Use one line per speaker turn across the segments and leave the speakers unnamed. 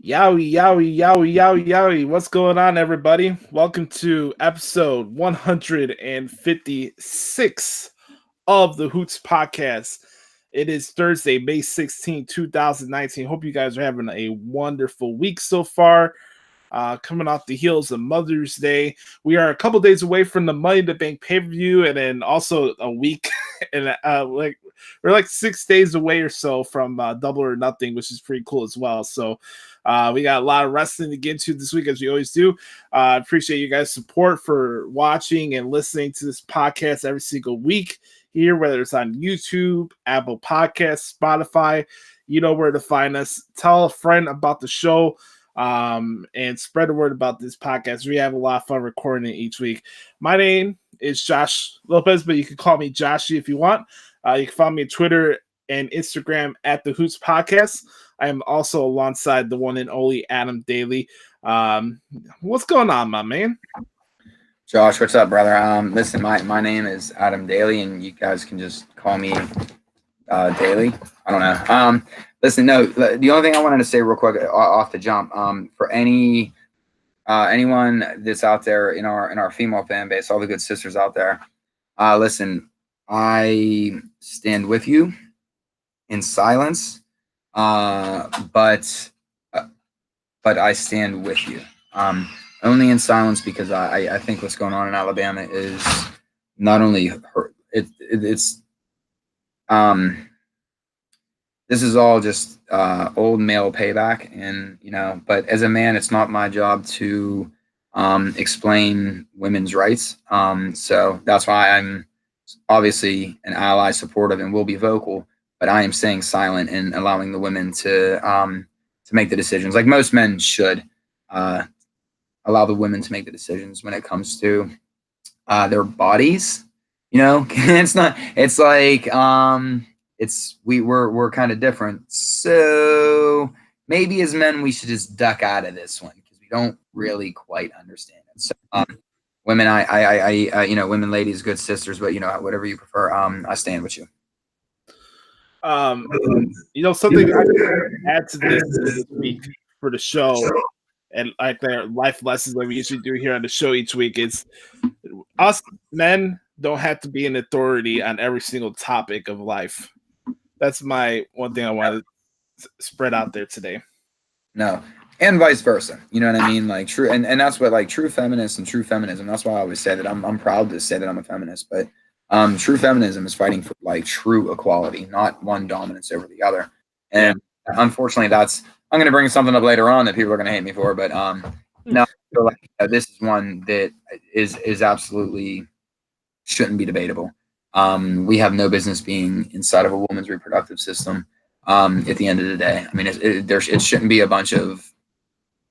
Yowie, yowie, yowie, yowie, yowie. What's going on, everybody? Welcome to episode 156 of the Hoots podcast. It is Thursday, May 16, 2019. Hope you guys are having a wonderful week so far. Coming off the heels of Mother's Day. We are a couple days away from the Money in the Bank pay-per-view, and then also a week and we're like 6 days away or so from Double or Nothing, which is pretty cool as well. So we got a lot of wrestling to get into this week, as we always do. Appreciate you guys' support for watching and listening to this podcast every single week here, whether it's on YouTube, Apple Podcasts, Spotify. You know where to find us. Tell a friend about the show. And spread the word about this podcast. We have a lot of fun recording it each week. My name is Josh Lopez, but you can call me Joshie if you want. You can find me on Twitter and Instagram at the Hoots Podcast. I am also alongside the one and only Adam Daley. What's going on, my man?
Josh, what's up, brother? Listen, my name is Adam Daley, and you guys can just call me Daley. I don't know. Listen, no. The only thing I wanted to say real quick off the jump, for anyone that's out there in our female fan base, all the good sisters out there, listen, I stand with you in silence, but I stand with you. Only in silence because I think what's going on in Alabama is not only hurt. It's this is all just old male payback, and but as a man, it's not my job to explain women's rights. So that's why I'm obviously an ally, supportive, and will be vocal. But I am staying silent and allowing the women to make the decisions, like most men should. Allow the women to make the decisions when it comes to their bodies. It's not. It's like we're kind of different. So maybe as men we should just duck out of this one because we don't really quite understand it. So women, I women, ladies, good sisters, but whatever you prefer, I stand with you.
Something I can add to this week for the show, and like their life lessons that we usually do here on the show each week is us men don't have to be an authority on every single topic of life. That's my one thing I want to spread out there today.
No, and vice versa. You know what I mean? Like true, and that's what like true feminists and true feminism. That's why I always say that I'm proud to say that I'm a feminist. But true feminism is fighting for like true equality, not one dominance over the other. And unfortunately, I'm going to bring something up later on that people are going to hate me for. But no, I feel like this is one that is absolutely shouldn't be debatable. We have no business being inside of a woman's reproductive system. At the end of the day, I mean, it shouldn't be a bunch of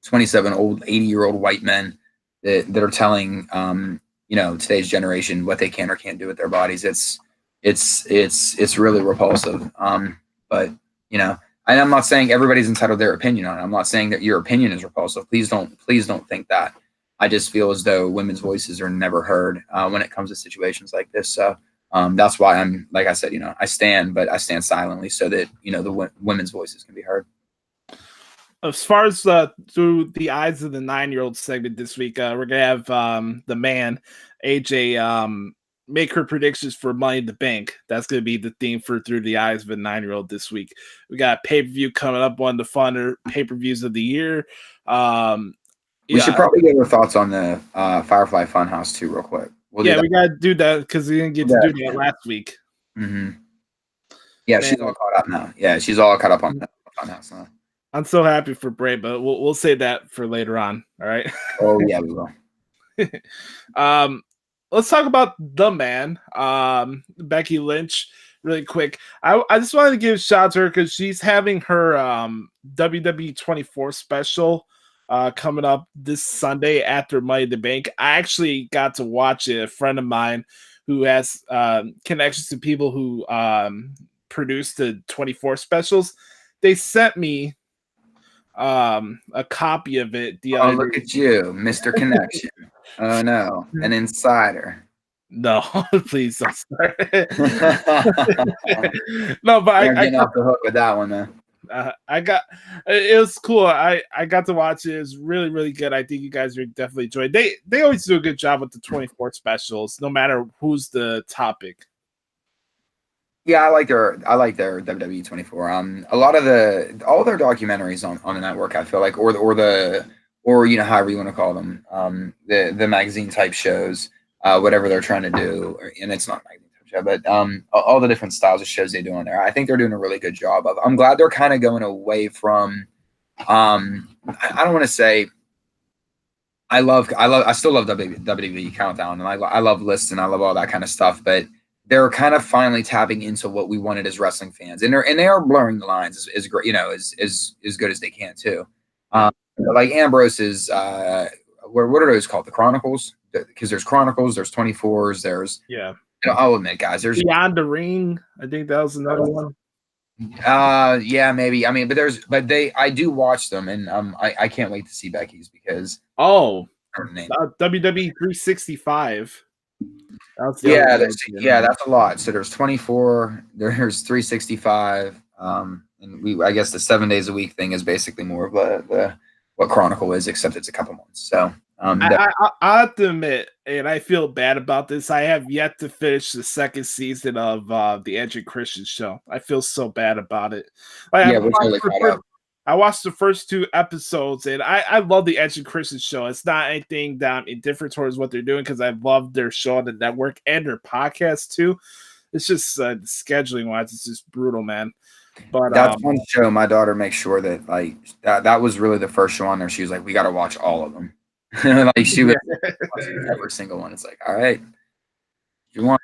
80-year-old white men that are telling today's generation what they can or can't do with their bodies. It's really repulsive. But and I'm not saying everybody's entitled to their opinion on it. I'm not saying that your opinion is repulsive. Please don't think that. I just feel as though women's voices are never heard when it comes to situations like this. So that's why I'm, like I said, I stand silently so that, the women's voices can be heard.
As far as through the eyes of the 9-year-old segment this week, we're going to have the man, AJ, make her predictions for Money in the Bank. That's going to be the theme for Through the Eyes of a 9-year-old this week. We got a pay-per-view coming up, one of the funner pay-per-views of the year.
We should probably get our thoughts on the Firefly Fun House too, real quick.
We got to do that because we didn't get to do that last week.
Mm-hmm. Yeah, she's all caught up now. Yeah, she's all caught up on that Fun House now.
I'm so happy for Bray, but we'll save that for later on. All right.
Oh yeah, we will.
Let's talk about the man, Becky Lynch, really quick. I just wanted to give a shout out to her because she's having her WWE 24 special coming up this Sunday after Money in the Bank. I actually got to watch it. A friend of mine who has connections to people who produce the 24 specials, they sent me a copy of it.
Look at you, Mr. Connection. Oh no, an insider.
No, please don't start. No, but
I'm getting off the hook with that one, though.
It was cool. I got to watch it. It was really, really good. I think you guys would definitely enjoy it. They always do a good job with the 24 specials, no matter who's the topic.
Yeah, I like their WWE 24. A lot of all their documentaries on the network, I feel like, or you know, however you want to call them, the magazine type shows, whatever they're trying to do, and it's not a magazine type show, but all the different styles of shows they do on there. I think they're doing a really good job of. I'm glad they're kind of going away from. I don't want to say. I still love WWE Countdown, and I love lists and I love all that kind of stuff, but they're kind of finally tapping into what we wanted as wrestling fans, and they are blurring the lines as great, you know, as good as they can too. Like Ambrose's, what are those called? The Chronicles, because there's Chronicles, there's 24s, there's
Yeah.
You know, I'll admit, guys, there's
Beyond the Ring. I think that was another one.
Yeah, maybe. I mean, but I do watch them, and I can't wait to see Becky's because
WWE 365.
That's a lot. So there's 24, there's 365, and I guess the 7 days a week thing is basically more of what Chronicle is, except it's a couple months. So
I have to admit, and I feel bad about this, I have yet to finish the second season of the Edge and Christian show. I feel so bad about it. Like, yeah, I watched the first 2 episodes, and I love the Edge and Christian show. It's not anything that I'm indifferent towards what they're doing, because I love their show on the network and their podcast too. It's just scheduling wise, it's just brutal, man. But
that's one show my daughter makes sure that like that was really the first show on there. She was like, we got to watch all of them. Like she was every single one. It's like, all right, you want?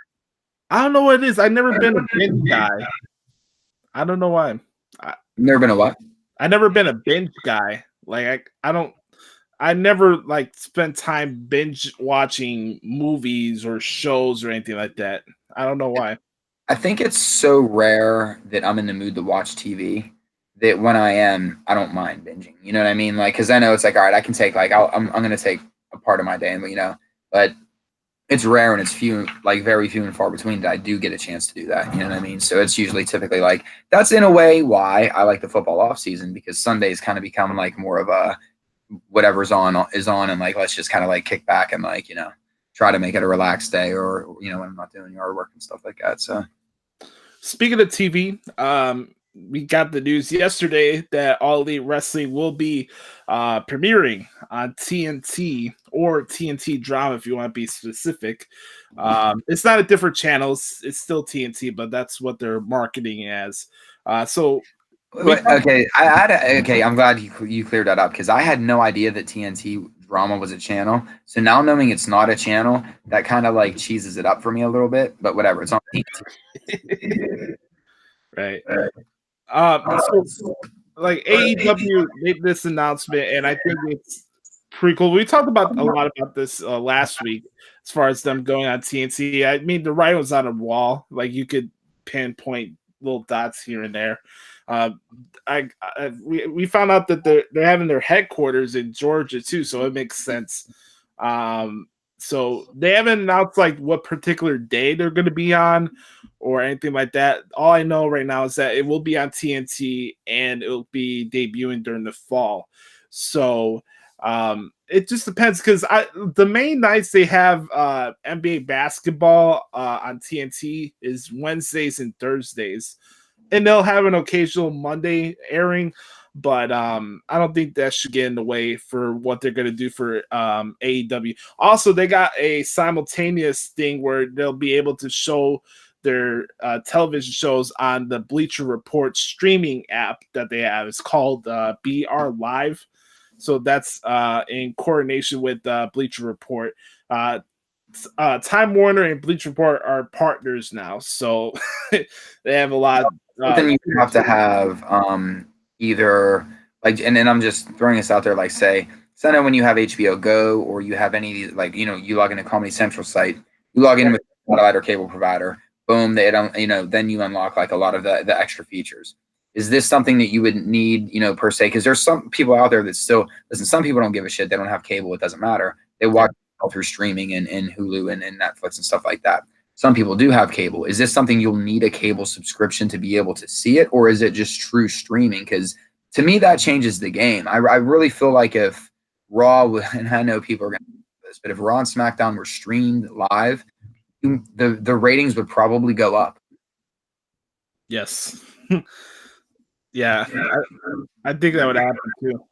I don't know what it is. I've never been a binge guy. I don't know why.
Never been a what?
I've never been a binge guy. Like I never like spent time binge watching movies or shows or anything like that. I don't know why.
I think it's so rare that I'm in the mood to watch TV that when I am, I don't mind binging. You know what I mean? Like, because I know it's like, all right, I can take like I'm going to take a part of my day, and you know, but it's rare and it's very few and far between that I do get a chance to do that. You know what I mean? So it's usually typically like that's in a way why I like the football off season, because Sundays kind of become like more of a whatever's on is on, and like let's just kind of like kick back and like, you know, try to make it a relaxed day, or you know, when I'm not doing yard work and stuff like that. So
speaking of TV, we got the news yesterday that All Elite Wrestling will be premiering on TNT or TNT Drama, if you want to be specific. It's not a different channel; it's still TNT, but that's what they're marketing as.
Okay, I'm glad you cleared that up, because I had no idea that TNT Drama was a channel. So now knowing it's not a channel, that kind of like cheeses it up for me a little bit. But whatever, it's on TNT.
Right. So, like AEW made this announcement, and I think it's pretty cool. We talked about a lot about this last week, as far as them going on TNT. I mean, the writing was on a wall; like you could pinpoint little dots here and there. We found out that they're having their headquarters in Georgia too, so it makes sense. So they haven't announced like what particular day they're going to be on or anything like that. All I know right now is that it will be on TNT and it will be debuting during the fall. So it just depends, because the main nights they have NBA basketball on TNT is Wednesdays and Thursdays, and they'll have an occasional Monday airing. But I don't think that should get in the way for what they're going to do for AEW. Also, they got a simultaneous thing where they'll be able to show their television shows on the Bleacher Report streaming app that they have. It's called BR Live. So that's in coordination with Bleacher Report. Time Warner and Bleacher Report are partners now. So they have a lot.
Then you have to have either like, and then I'm just throwing this out there, like say I know when you have HBO Go, or you have any, like, you know, you log into Comedy Central site, you log in with a satellite or cable provider, boom, they don't, you know, then you unlock like a lot of the extra features. Is this something that you would need, you know, per se? Because there's some people out there that still listen. Some people don't give a shit. They don't have cable. It doesn't matter. They watch all through streaming and Hulu and Netflix and stuff like that. Some people do have cable. Is this something you'll need a cable subscription to be able to see it, or is it just true streaming? Because to me, that changes the game. I really feel like if Raw, and I know people are going to do this, but if Raw and SmackDown were streamed live, the ratings would probably go up.
Yes. Yeah, I think that would happen too.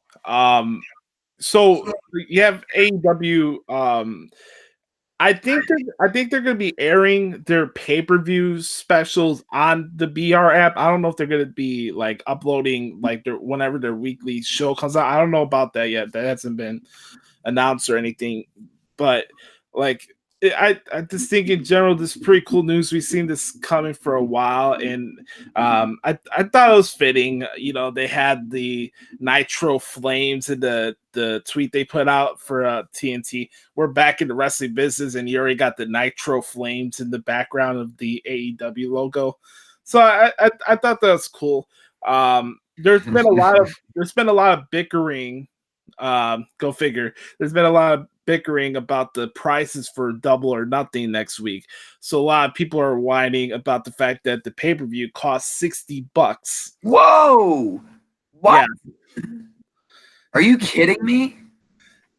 So you have AEW. I think they're going to be airing their pay-per-view specials on the BR app. I don't know if they're going to be like uploading like whenever their weekly show comes out. I don't know about that yet. That hasn't been announced or anything. But like I just think in general, this is pretty cool news. We've seen this coming for a while, and I thought it was fitting. You know, they had the Nitro Flames in the tweet they put out for TNT. We're back in the wrestling business, and you already got the Nitro Flames in the background of the AEW logo. So I thought that was cool. There's been a lot of bickering. Go figure. There's been a lot of bickering about the prices for Double or Nothing next week. So a lot of people are whining about the fact that the pay-per-view costs $60.
Whoa! What?
Yeah.
Are you kidding me?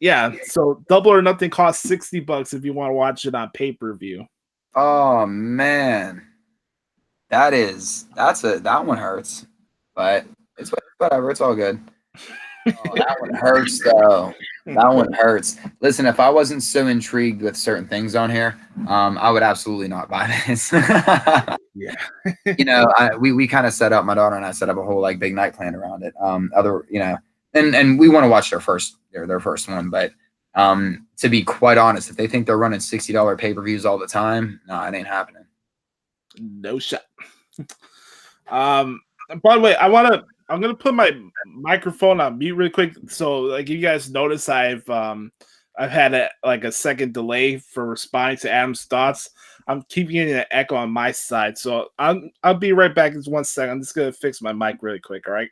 Yeah. So Double or Nothing costs $60 if you want to watch it on pay-per-view.
Oh man. That one hurts. But it's whatever, it's all good. Oh, that one hurts though. That one hurts. Listen, if I wasn't so intrigued with certain things on here, I would absolutely not buy this.
Yeah.
You know, we kind of set up, my daughter and I set up a whole like big night plan around it. And we want to watch their first one, but to be quite honest, if they think they're running $60 pay-per-views all the time, no, it ain't happening.
No shot. By the way, I'm gonna put my microphone on mute really quick. So, like you guys notice, I've had a second delay for responding to Adam's thoughts. I'm keeping getting an echo on my side, so I'll be right back in 1 second. I'm just gonna fix my mic really quick. All right.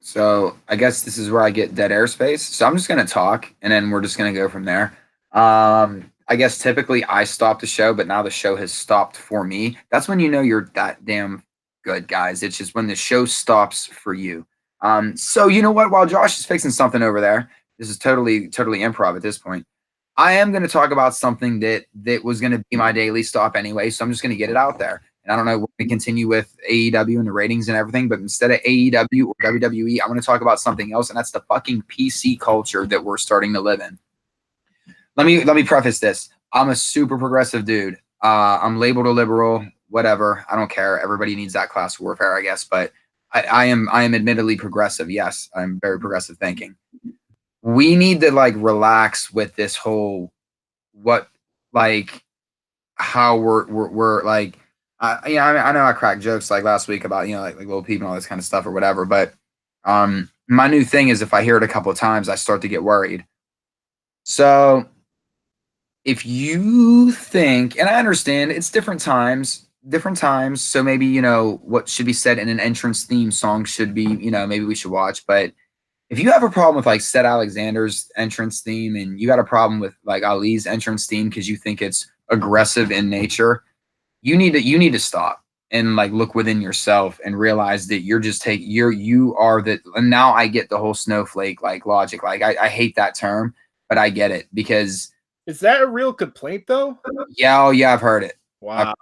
So I guess this is where I get dead airspace. So I'm just gonna talk, and then we're just gonna go from there. I guess typically I stop the show, but now the show has stopped for me. That's when you know you're that damn good, guys. It's just when the show stops for you. So you know what? While Josh is fixing something over there, this is totally improv at this point. I am going to talk about something that was going to be my daily stop anyway. So I'm just going to get it out there. And I don't know, we're going to continue with AEW and the ratings and everything, but instead of AEW or WWE, I'm going to talk about something else, and that's the fucking PC culture that we're starting to live in. Let me preface this. I'm a super progressive dude. I'm labeled a liberal, whatever. I don't care. Everybody needs that class warfare, I guess. But I am admittedly progressive. Yes, I'm very progressive thinking. We need to like relax with this whole how we're like. I know I cracked jokes like last week about like little people and all this kind of stuff or whatever. But my new thing is if I hear it a couple of times, I start to get worried. So if you think, and I understand it's different times, so maybe, what should be said in an entrance theme song should be, maybe we should watch. But if you have a problem with like Seth Alexander's entrance theme and you got a problem with like Ali's entrance theme because you think it's aggressive in nature, you need to stop and like look within yourself and realize that you're just you are that. And now I get the whole snowflake like logic. Like I hate that term, but I get it because.
Is that a real complaint though?
Yeah, I've heard it.
Wow.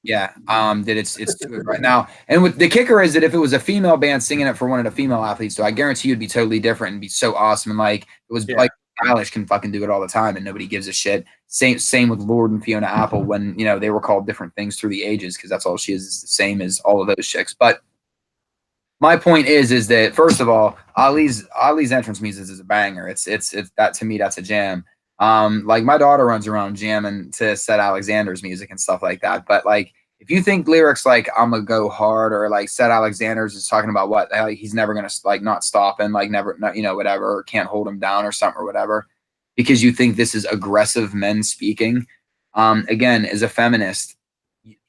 That it's too good right now. And with the kicker is that if it was a female band singing it for one of the female athletes, so I guarantee you'd be totally different and be so awesome. And like it was like Eilish can fucking do it all the time and nobody gives a shit. Same with Lord and Fiona Apple when they were called different things through the ages because that's all she is the same as all of those chicks. But my point is that first of all, Ali's entrance music is a banger. It's that to me that's a jam. Like my daughter runs around jamming to Seth Alexander's music and stuff like that. But like, if you think lyrics like "I'm gonna go hard" or like Seth Alexander's is talking about what like, he's never gonna like not stopping, like never, whatever, or can't hold him down or something or whatever, because you think this is aggressive men speaking. Again, as a feminist,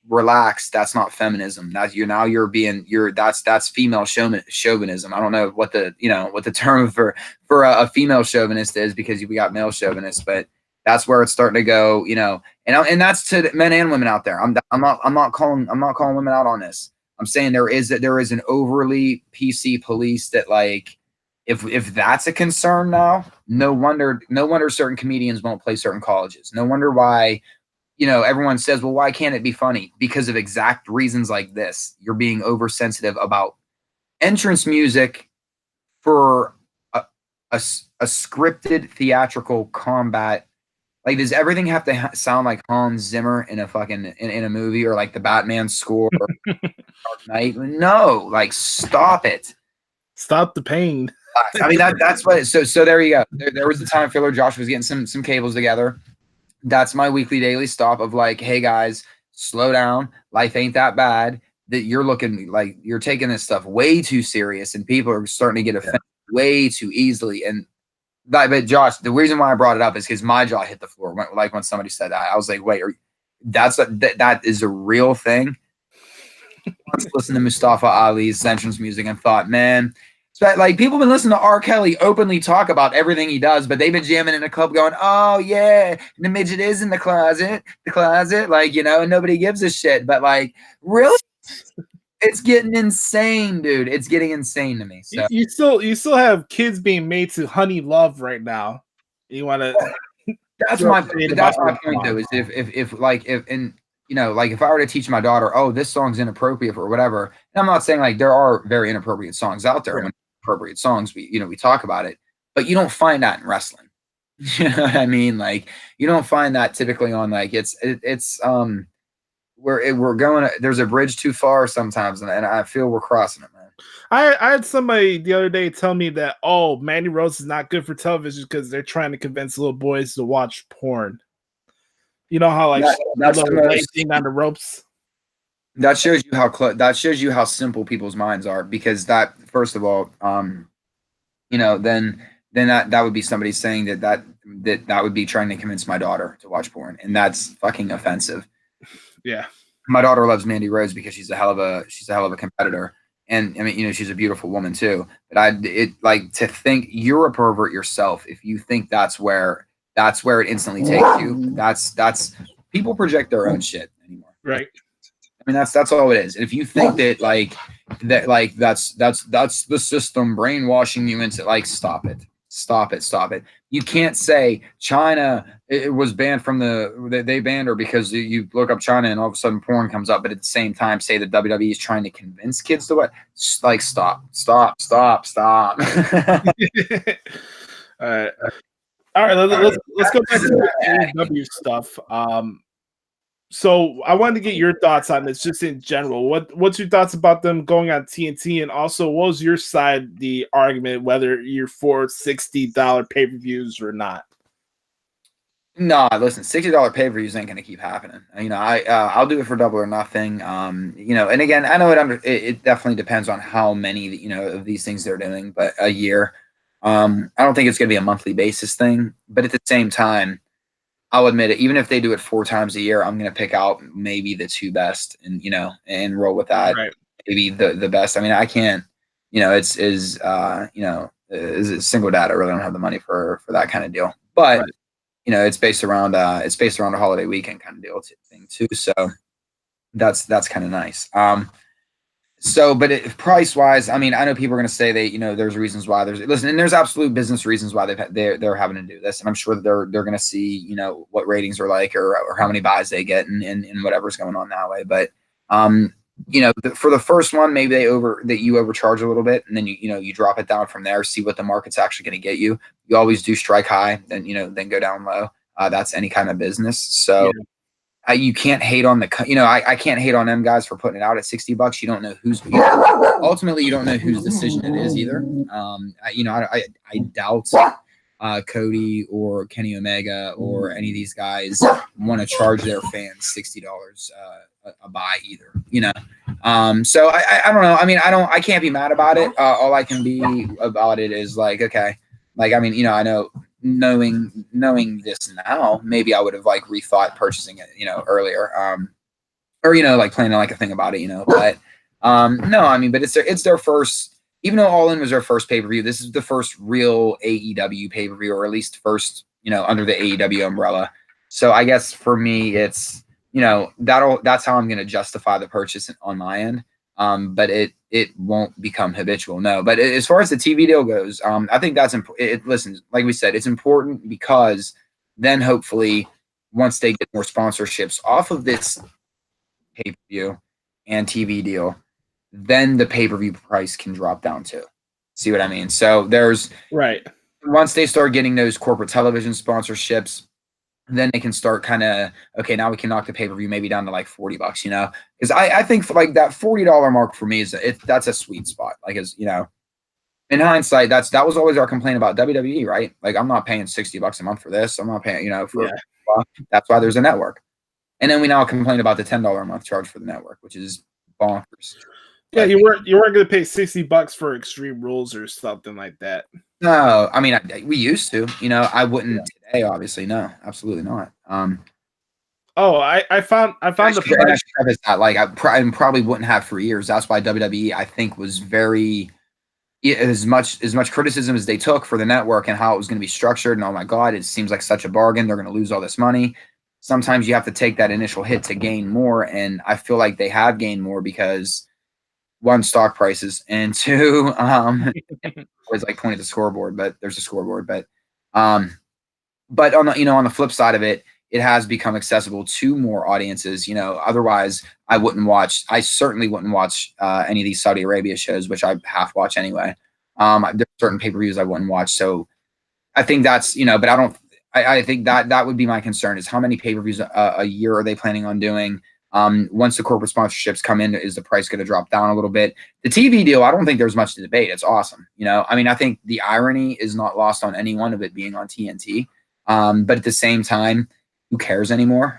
relax. That's not feminism. That's that's female chauvinism. I don't know what the term for a female chauvinist is because we got male chauvinists, but That's where it's starting to go, you know, and that's to men and women out there. I'm not calling women out on this. I'm saying there is an overly PC police that, like, if that's a concern now, no wonder certain comedians won't play certain colleges. No wonder why, you know, everyone says, well, why can't it be funny? Because of exact reasons like this. You're being oversensitive about entrance music for a scripted theatrical combat. Like, does everything have to sound like Hans Zimmer in a fucking in a movie, or like the Batman score or Dark Knight? No, like, stop it.
Stop the pain.
I mean, that's what. So there you go. There was a time filler. Josh was getting some cables together. That's my weekly daily stop of, like, hey guys, slow down. Life ain't that bad. That you're looking like you're taking this stuff way too serious, and people are starting to get offended way too easily. And but Josh, the reason why I brought it up is because my jaw hit the floor when somebody said that. I was like, wait, that is a real thing? I once listened to Mustafa Ali's entrance music and thought, man, like, people have been listening to R. Kelly openly talk about everything he does, but they've been jamming in a club going, oh yeah, the midget is in the closet, like, you know, and nobody gives a shit. But, like, really? It's getting insane, dude. It's getting insane to me. So
you still have kids being made to honey love right now. You want to?
That's my point though. Is if and you know, like, if I were to teach my daughter, oh, this song's inappropriate or whatever, and I'm not saying, like, there are very inappropriate songs out there. Right. When appropriate songs, we talk about it, but you don't find that in wrestling. You know what I mean? Like, you don't find that typically on, like, it's we're going. There's a bridge too far sometimes, and I feel we're crossing it, man.
I had somebody the other day tell me that, oh, Mandy Rose is not good for television because they're trying to convince little boys to watch porn. You know how, like, that's the thing on the ropes.
That shows you how simple people's minds are, because that, first of all, you know, then that would be somebody saying that would be trying to convince my daughter to watch porn, and that's fucking offensive.
Yeah.
My daughter loves Mandy Rose because she's a hell of a competitor. And I mean, you know, she's a beautiful woman too. But like, to think you're a pervert yourself if you think that's where it instantly takes you. That's people project their own shit anymore.
Right.
I mean, that's all it is. If you think that that's the system brainwashing you into, like, stop it. You can't say China, it was banned from they banned her because you look up China and all of a sudden porn comes up, but at the same time say that WWE is trying to convince kids to what? Like, stop. All
right, let's go back to the AEW stuff. So I wanted to get your thoughts on this, just in general. What's your thoughts about them going on TNT, and also what was your side the argument whether you're for $60 pay-per-views or not?
No, listen, $60 pay-per-views ain't gonna keep happening. You know, I'll do it for double or nothing. You know, and again, I know it definitely depends on how many, you know, of these things they're doing, but a year. I don't think it's gonna be a monthly basis thing, but at the same time, I'll admit it. Even if they do it 4 times a year, I'm going to pick out maybe the 2 best, and, you know, and roll with that.
Right.
Maybe the best. I mean, I can't, you know, is a single dad. I really don't have the money for that kind of deal. But, right, you know, it's based around a holiday weekend kind of deal thing too. So that's kind of nice. So, but price wise, I mean, I know people are going to say you know, there's reasons why and there's absolute business reasons why they're having to do this. And I'm sure that they're going to see, you know, what ratings are like, or how many buys they get, and whatever's going on that way. But, you know, for the first one, maybe you overcharge a little bit, and then you drop it down from there, see what the market's actually going to get you. You always do strike high, then go down low. That's any kind of business. So, yeah. You can't hate on I can't hate on them guys for putting it out at $60. You don't know ultimately you don't know whose decision it is either. I doubt Cody or Kenny Omega or any of these guys want to charge their fans $60 a buy either. You know, so I don't know. I mean, I can't be mad about it. All I can be about it is like, okay, like, I mean, you know, I know. Knowing this now, maybe I would have, like, rethought purchasing it, you know, earlier, or, you know, like, planning like a thing about it, you know. But no, I mean, but it's their first, even though All In was their first pay-per-view, this is the first real AEW pay-per-view, or at least first under the AEW umbrella. So I guess for me, it's, that's how I'm going to justify the purchase on my end. But it won't become habitual. No, but as far as the TV deal goes, I think that's important. Listen, like we said, it's important because then hopefully once they get more sponsorships off of this pay-per-view and TV deal, then the pay-per-view price can drop down too. See what I mean? So there's
right.
Once they start getting those corporate television sponsorships, then they can start kind of, okay, now we can knock the pay-per-view maybe down to like $40, because I think for like that $40 mark for me that's a sweet spot. Like, in hindsight, that was always our complaint about WWE, right? Like, I'm not paying $60 a month for this. I'm not paying, that's why there's a network. And then we now complain about the $10 a month charge for the network, which is bonkers.
Yeah, you weren't going to pay $60 for Extreme Rules or something like that.
No, I mean, we used to. I wouldn't today, obviously. No, absolutely not.
I found the
price that, like, I probably wouldn't have for years. That's why WWE, I think, was very as much criticism as they took for the network and how it was going to be structured. And oh my God, it seems like such a bargain. They're going to lose all this money. Sometimes you have to take that initial hit to gain more, and I feel like they have gained more because, one, stock prices, and two, always like pointing at the scoreboard, but there's a scoreboard. But on the on the flip side of it, it has become accessible to more audiences. Otherwise I certainly wouldn't watch any of these Saudi Arabia shows, which I half watch anyway. There's certain pay-per-views I wouldn't watch. So I think that's, but I think that would be my concern, is how many pay-per-views a year are they planning on doing? Once the corporate sponsorships come in, is the price going to drop down a little bit? The TV deal, I don't think there's much to debate. It's awesome. I think the irony is not lost on anyone of it being on TNT. But at the same time, who cares anymore?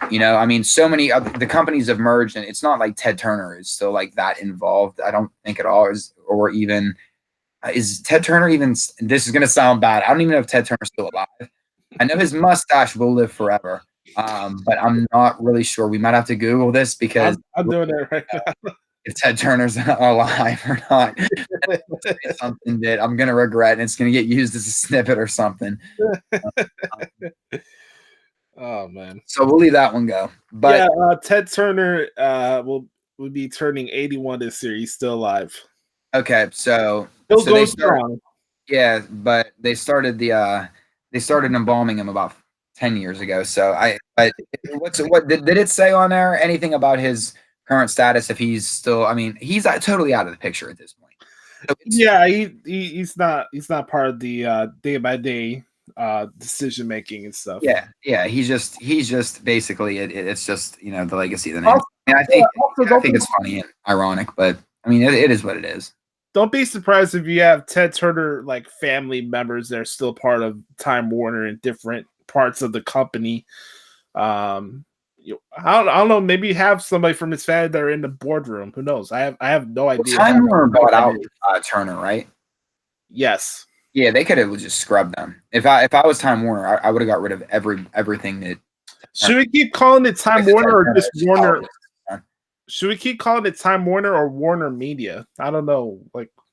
So many of the companies have merged, and it's not like Ted Turner is still like that involved. I don't think at all. Is Ted Turner even, this is going to sound bad, I don't even know if Ted Turner's still alive. I know his mustache will live forever. But I'm not really sure. We might have to Google this because
I'm doing it right now.
If Ted Turner's alive or not. Something that I'm going to regret, and it's going to get used as a snippet or something.
Oh, man.
So we'll leave that one go. But
yeah, Ted Turner will be turning 81 this year. He's still alive.
Okay, so
he'll go strong.
Yeah, but they started embalming him about 10 years ago. So what did it say on there? Anything about his current status? If he's still, he's totally out of the picture at this point.
So yeah, he's not part of the day by day decision making and stuff.
Yeah. He's just basically it's just the legacy of the name. I think it's funny and ironic, but it is what it is.
Don't be surprised if you have Ted Turner like family members that are still part of Time Warner in different parts of the company. I don't know. Maybe have somebody from his family that are in the boardroom. Who knows? I have no idea.
Time Warner bought out Turner, right?
Yes.
Yeah, they could have just scrubbed them. If I was Time Warner, I would have got rid of everything that.
Should we keep calling it Time Warner or just Warner? Should we keep calling it Time Warner or Warner Media? I don't know.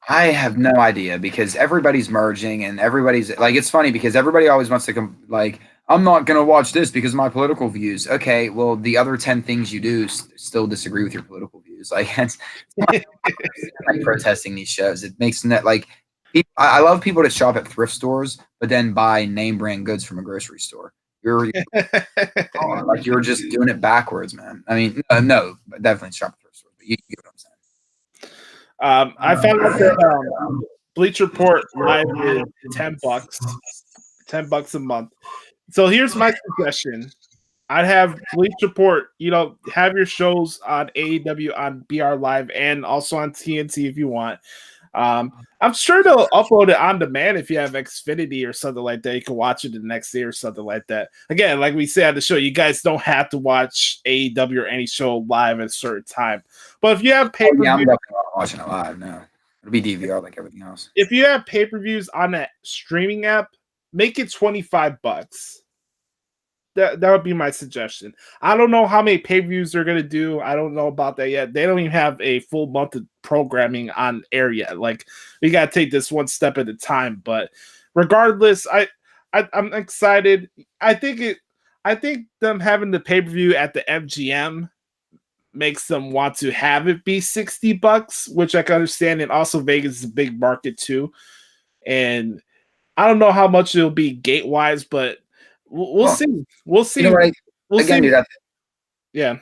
I have no idea, because everybody's merging and everybody's like, it's funny because everybody always wants to come like, I'm not going to watch this because of my political views. Okay, well, the other 10 things you do still disagree with your political views. Like, it's like protesting these shows. It makes net like I love people that shop at thrift stores, but then buy name brand goods from a grocery store. You're just doing it backwards, man. No, definitely shop at thrift stores. But you get what I'm saying.
I found out that Bleacher Report Live is $10, $10 a month. So here's my suggestion: I'd have Bleacher Report, have your shows on AEW, on BR Live, and also on TNT if you want. I'm sure they'll upload it on demand if you have Xfinity or something like that. You can watch it the next day or something like that. Again, like we say on the show, you guys don't have to watch AEW or any show live at a certain time. But if you have pay-per-view,
I'm definitely not watching it live. No, it'll be DVR like everything else.
If you have pay-per-views on that streaming app, make it $25. That would be my suggestion. I don't know how many pay-per-views they're gonna do. I don't know about that yet. They don't even have a full month of programming on air yet. Like, we gotta take this one step at a time. But regardless, I'm excited. I think them having the pay-per-view at the MGM makes them want to have it be $60, which I can understand. And also Vegas is a big market too. And I don't know how much it'll be gate-wise, but we'll see. We'll see.
You know what?
We'll
Again,
see.
dude,
Yeah.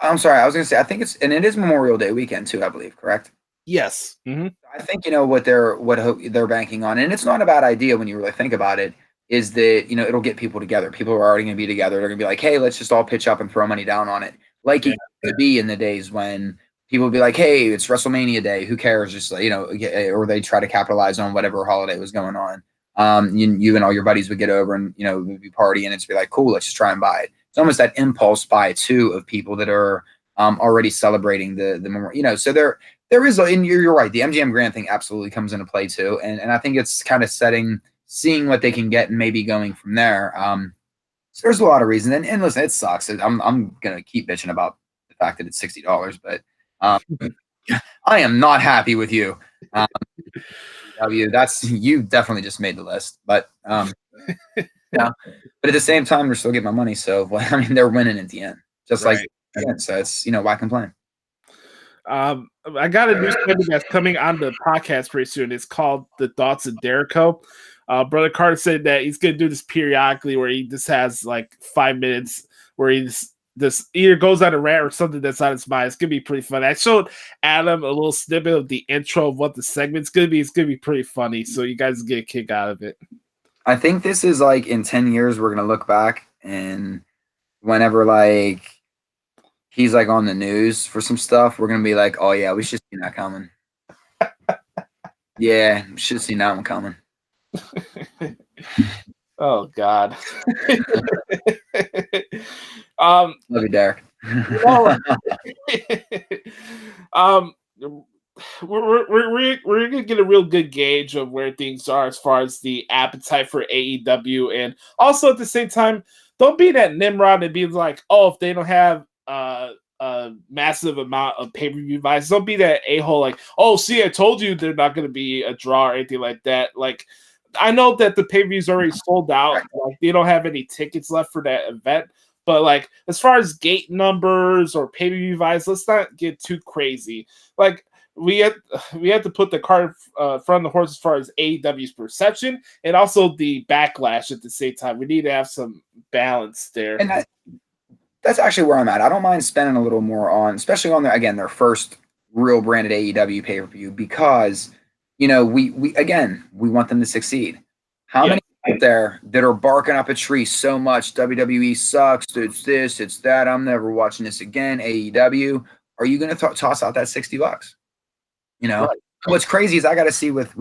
I'm sorry. I was going to say, I think it is Memorial Day weekend too, I believe, correct?
Yes. Mm-hmm.
I think, what they're banking on, and it's not a bad idea when you really think about it, is that, it'll get people together. People are already going to be together. They're going to be like, hey, let's just all pitch up and throw money down on it. Like it could be in the days when people would be like, hey, it's WrestleMania day. Who cares? Just, or they try to capitalize on whatever holiday was going on. You and all your buddies would get over and, we'd be partying and it's be like, cool, let's just try and buy it. It's almost that impulse buy too of people that are already celebrating the memorial, so there is, and you're right, the MGM Grand thing absolutely comes into play too. And I think it's kind of seeing what they can get and maybe going from there. So there's a lot of reasons. And listen, it sucks. I'm going to keep bitching about the fact that it's $60, but I am not happy with you. You definitely just made the list, but but at the same time, they're still getting my money. So they're winning at the end, just right. So it's, why complain?
I got a new segment that's coming on the podcast pretty soon. It's called The Thoughts of Derico. Brother Carter said that he's going to do this periodically where he just has like 5 minutes where he's this either goes on a rant or something that's on his mind. It's going to be pretty funny. I showed Adam a little snippet of the intro of what the segment's going to be. It's going to be pretty funny. So you guys get a kick out of it.
I think this is like in 10 years, we're going to look back and whenever like he's like on the news for some stuff, we're going to be like, oh yeah, we should see that coming. Yeah, we should see that one coming.
Oh God.
Love you, Derek.
We're gonna get a real good gauge of where things are as far as the appetite for AEW, and also at the same time, don't be that Nimrod and be like, oh, if they don't have a massive amount of pay-per-view buys, don't be that a-hole like, oh, see, I told you they're not gonna be a draw or anything like that. Like, I know that the pay-per-views already sold out. Like, they don't have any tickets left for that event. But, like, as far as gate numbers or pay-per-view buys, let's not get too crazy. Like, we have to put the cart in front of the horse as far as AEW's perception and also the backlash at the same time. We need to have some balance there.
And that's actually where I'm at. I don't mind spending a little more on, especially on their first real branded AEW pay-per-view, because we want them to succeed. How many out there that are barking up a tree so much, WWE sucks, it's this, it's that, I'm never watching this again, AEW, are you going to toss out that $60? Right. What's crazy is I got to see with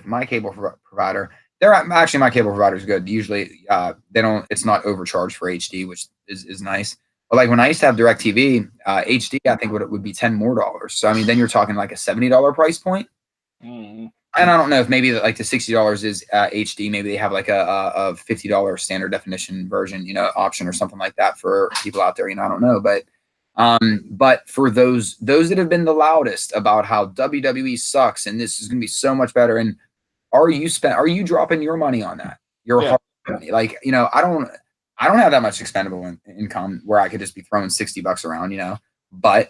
my cable provider, actually my cable provider is good. Usually it's not overcharged for HD, which is nice. But like when I used to have DirecTV, HD, I think would be $10 more. So, then you're talking like a $70 price point. Mm-hmm. And I don't know if maybe like the $60 is HD. Maybe they have like a $50 standard definition version, option or something like that for people out there. I don't know, but for those that have been the loudest about how WWE sucks and this is going to be so much better, and are you dropping your money on that? Your hard money, like I don't have that much expendable income where I could just be throwing $60 around, but.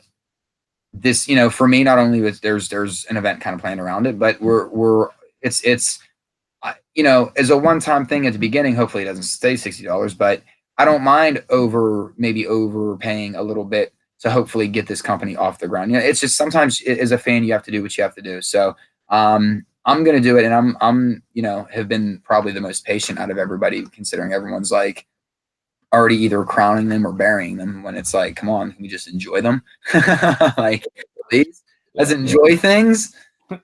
This, for me, not only there's an event kind of planned around it, but it's as a one-time thing at the beginning. Hopefully it doesn't stay $60, but I don't mind overpaying a little bit to hopefully get this company off the ground. It's just sometimes as a fan, you have to do what you have to do. So I'm going to do it. And I'm have been probably the most patient out of everybody, considering everyone's like, already either crowning them or burying them, when it's like, come on, can we just enjoy them? Like, please, let's enjoy things.
There's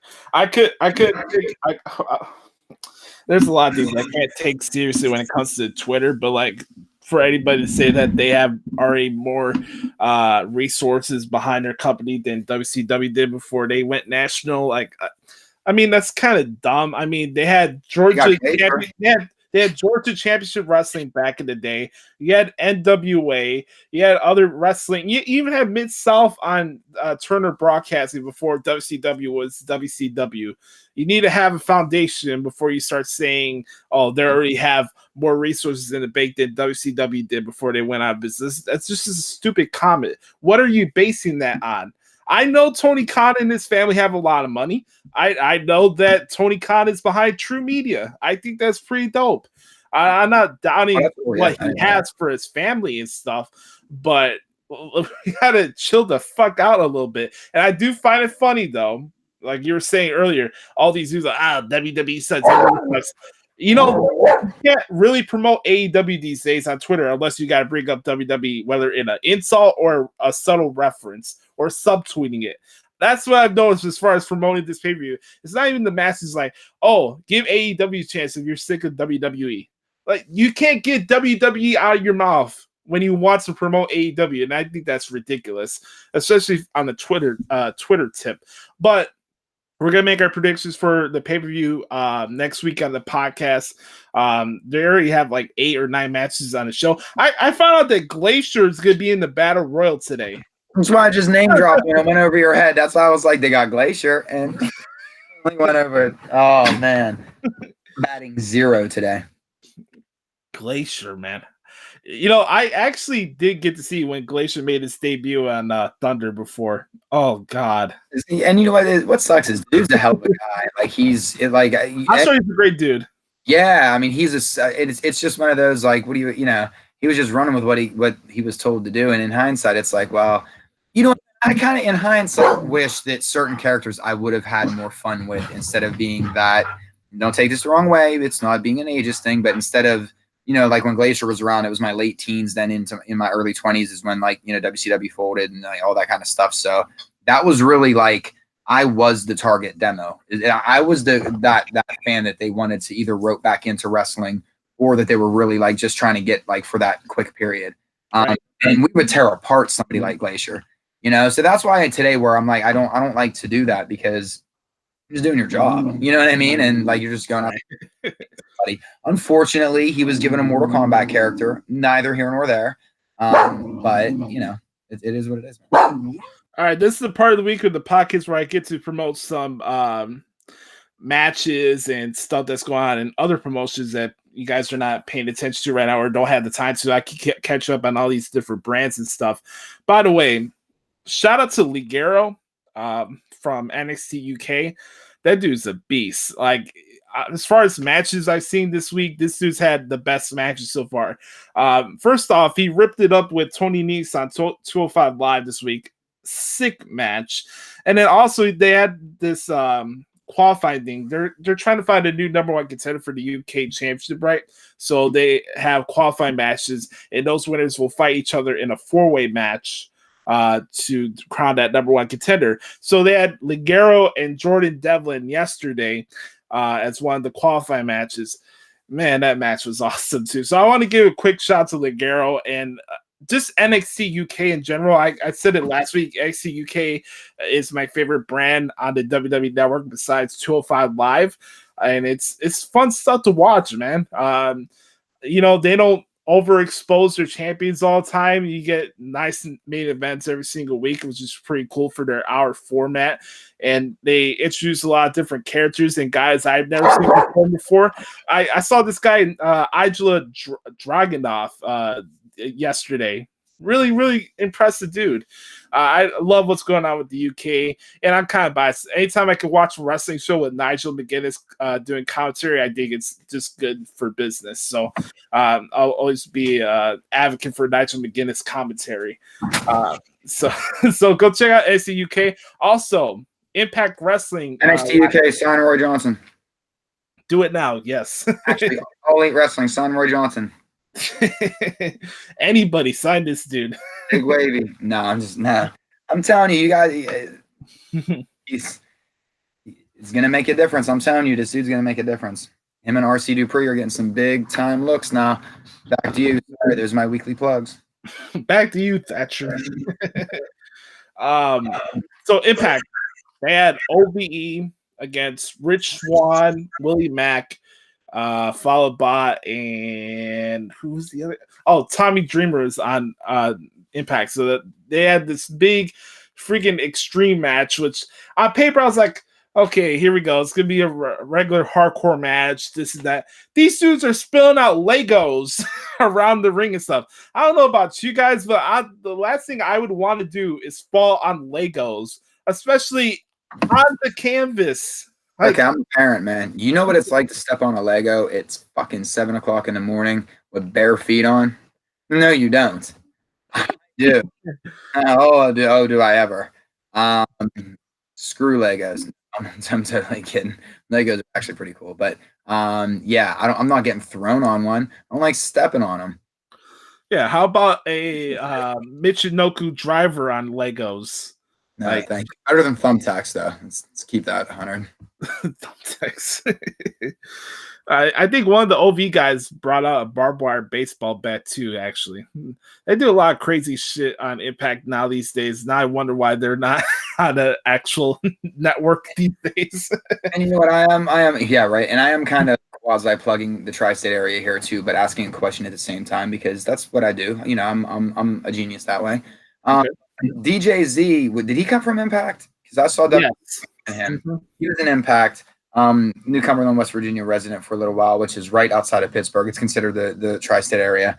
a lot of things I can't take seriously when it comes to Twitter, but like for anybody to say that they have already more resources behind their company than WCW did before they went national, like, that's kind of dumb. They had Georgia. They had Georgia Championship Wrestling back in the day. You had NWA. You had other wrestling. You even had Mid-South on Turner Broadcasting before WCW was WCW. You need to have a foundation before you start saying, oh, they already have more resources in the bank than WCW did before they went out of business. That's just a stupid comment. What are you basing that on? I know Tony Khan and his family have a lot of money. I know that Tony Khan is behind True Media. I think that's pretty dope. I'm not doubting what he has for his family and stuff, but we gotta chill the fuck out a little bit. And I do find it funny though, like you were saying earlier, all these dudes like, WWE sucks. You know, you can't really promote AEW these days on Twitter unless you got to bring up WWE, whether in an insult or a subtle reference or subtweeting it. That's what I've noticed as far as promoting this pay-per-view. It's not even the masses like, oh, give AEW a chance if you're sick of WWE. Like, you can't get WWE out of your mouth when you want to promote AEW, and I think that's ridiculous, especially on the Twitter tip. But we're going to make our predictions for the pay-per-view next week on the podcast. They already have like 8 or 9 matches on the show. I found out that Glacier is going to be in the Battle Royal today.
That's why I just name dropped when it went over your head. That's why I was like, they got Glacier and went over it. Oh, man. Batting 0 today.
Glacier, man. You know, I actually did get to see when Glacier made his debut on Thunder before. Oh God!
And you know what sucks is dude's a hell of a guy. Like
I'm sure he's a great dude.
Yeah, I mean it's just one of those like what do you know? He was just running with what he was told to do, and in hindsight, it's like, well, you know, I kind of in hindsight wish that certain characters I would have had more fun with instead of being that. Don't take this the wrong way. It's not being an ageist thing, but instead of like when Glacier was around, it was my late teens. Then in my early 20s is when WCW folded and all that kind of stuff. So that was really like I was the target demo. I was that fan that they wanted to either rope back into wrestling or that they were really like just trying to get like for that quick period. And we would tear apart somebody like Glacier, So that's why today where I'm like I don't like to do that because you're just doing your job. You know what I mean? And like you're just going out. Unfortunately, he was given a Mortal Kombat character, neither here nor there. But it is what it is.
All right, this is the part of the week of the podcast where I get to promote some matches and stuff that's going on and other promotions that you guys are not paying attention to right now or don't have the time to. I can catch up on all these different brands and stuff. By the way, shout out to Ligero from NXT UK. That dude's a beast. Like, as far as matches I've seen this week, this dude's had the best matches so far. First off, he ripped it up with Tony Nese on 205 Live this week. Sick match. And then also they had this qualifying thing. They're trying to find a new number 1 contender for the UK Championship, right? So they have qualifying matches, and those winners will fight each other in a 4-way match to crown that number 1 contender. So they had Ligero and Jordan Devlin yesterday as one of the qualifying matches. Man, that match was awesome too. So I want to give a quick shout to Ligero and just NXT UK in general. I said it last week. NXT UK is my favorite brand on the WWE Network besides 205 Live, and it's fun stuff to watch, man. They don't overexpose their champions all the time. You get nice main events every single week, which is pretty cool for their hour format. And they introduce a lot of different characters and guys I've never seen before. I saw this guy, Igla Dragunov, yesterday. Really, really impressive dude. I love what's going on with the UK, and I'm kind of biased. Anytime I can watch a wrestling show with Nigel McGuinness doing commentary, I think it's just good for business. So I'll always be advocate for Nigel McGuinness commentary. So go check out NXT UK. Also, Impact Wrestling.
NXT UK, sign Roy Johnson.
Do it now, yes.
Actually, All Elite Wrestling, sign Roy Johnson.
Anybody sign this dude.
Big wavy. No, I'm telling you, you guys, he's gonna make a difference. I'm telling you, this dude's gonna make a difference. Him and RC Dupree are getting some big time looks now. Back to you. Sorry, there's my weekly plugs.
Back to you, Thatcher. So Impact, they had OBE against Rich Swann, Willie Mack, followed by and who was the other? Oh, Tommy Dreamer is on Impact. So that they had this big freaking extreme match, which on paper I was like, okay, here we go. It's gonna be a regular hardcore match. This and that. These dudes are spilling out Legos around the ring and stuff. I don't know about you guys, but the last thing I would want to do is fall on Legos, especially on the canvas. Like,
Okay, I'm a parent, man. You know what it's like to step on a Lego? It's fucking 7 o'clock in the morning with bare feet on. No, you don't. Do. Do I ever? Screw Legos. I'm totally kidding. Legos are actually pretty cool, but yeah, I'm not getting thrown on one. I don't like stepping on them.
yeah, how about a Michinoku driver on Legos?
No,
Like,
thank you. Better than thumbtacks, though. Let's keep that 100.
thumbtacks. I think one of the OV guys brought out a barbed wire baseball bat too. Actually, they do a lot of crazy shit on Impact now these days. Now I wonder why they're not on an actual network these days.
And you know what I am? Yeah, right. And I am kind of quasi plugging the tri-state area here too, but asking a question at the same time because that's what I do. You know, I'm a genius that way.
Okay.
DJ Z, did he come from Impact? Because I saw that
Yes.
him.
Mm-hmm.
He was in Impact. New Cumberland, West Virginia resident for a little while, which is right outside of Pittsburgh. It's considered the tri-state area.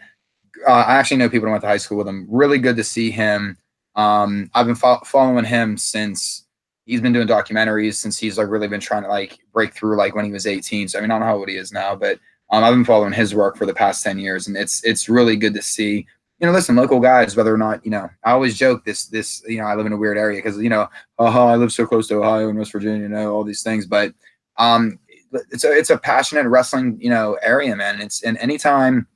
I actually know people who went to high school with him. Really good to see him. I've been following him since he's been doing documentaries since he's like really been trying to like break through like when he was 18. So I mean, I don't know how old he is now, but I've been following his work for the past 10 years, and it's really good to see. You know, listen, local guys, whether or not, you know, I always joke this, you know, I live in a weird area because, you know, I live so close to Ohio and West Virginia, you know, all these things. But it's a passionate wrestling, you know, area, man. And anytime,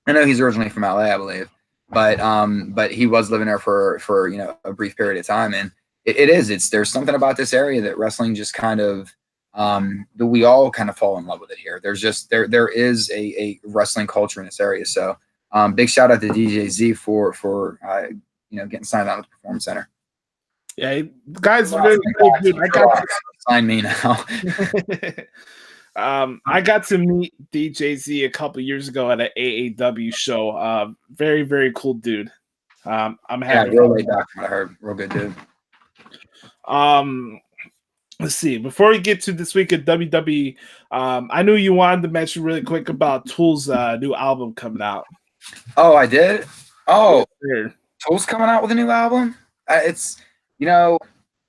I know he's originally from LA, I believe, but he was living there for, you know, a brief period of time. And there's something about this area that wrestling just kind of, that we all kind of fall in love with it here. There's just, there is a wrestling culture in this area. So, big shout out to DJ Z for you know, getting signed on at the Performance Center.
Yeah, guys, really good. I got
sign me now.
I got to meet DJ Z a couple years ago at an AEW show. Very, very cool dude. I'm happy.
Real laid back. I heard, real good dude.
Let's see. Before we get to this week at WWE, I knew you wanted to mention really quick about Tool's new album coming out.
Oh, I did? Oh,
yeah.
Tool's coming out with a new album? It's, you know,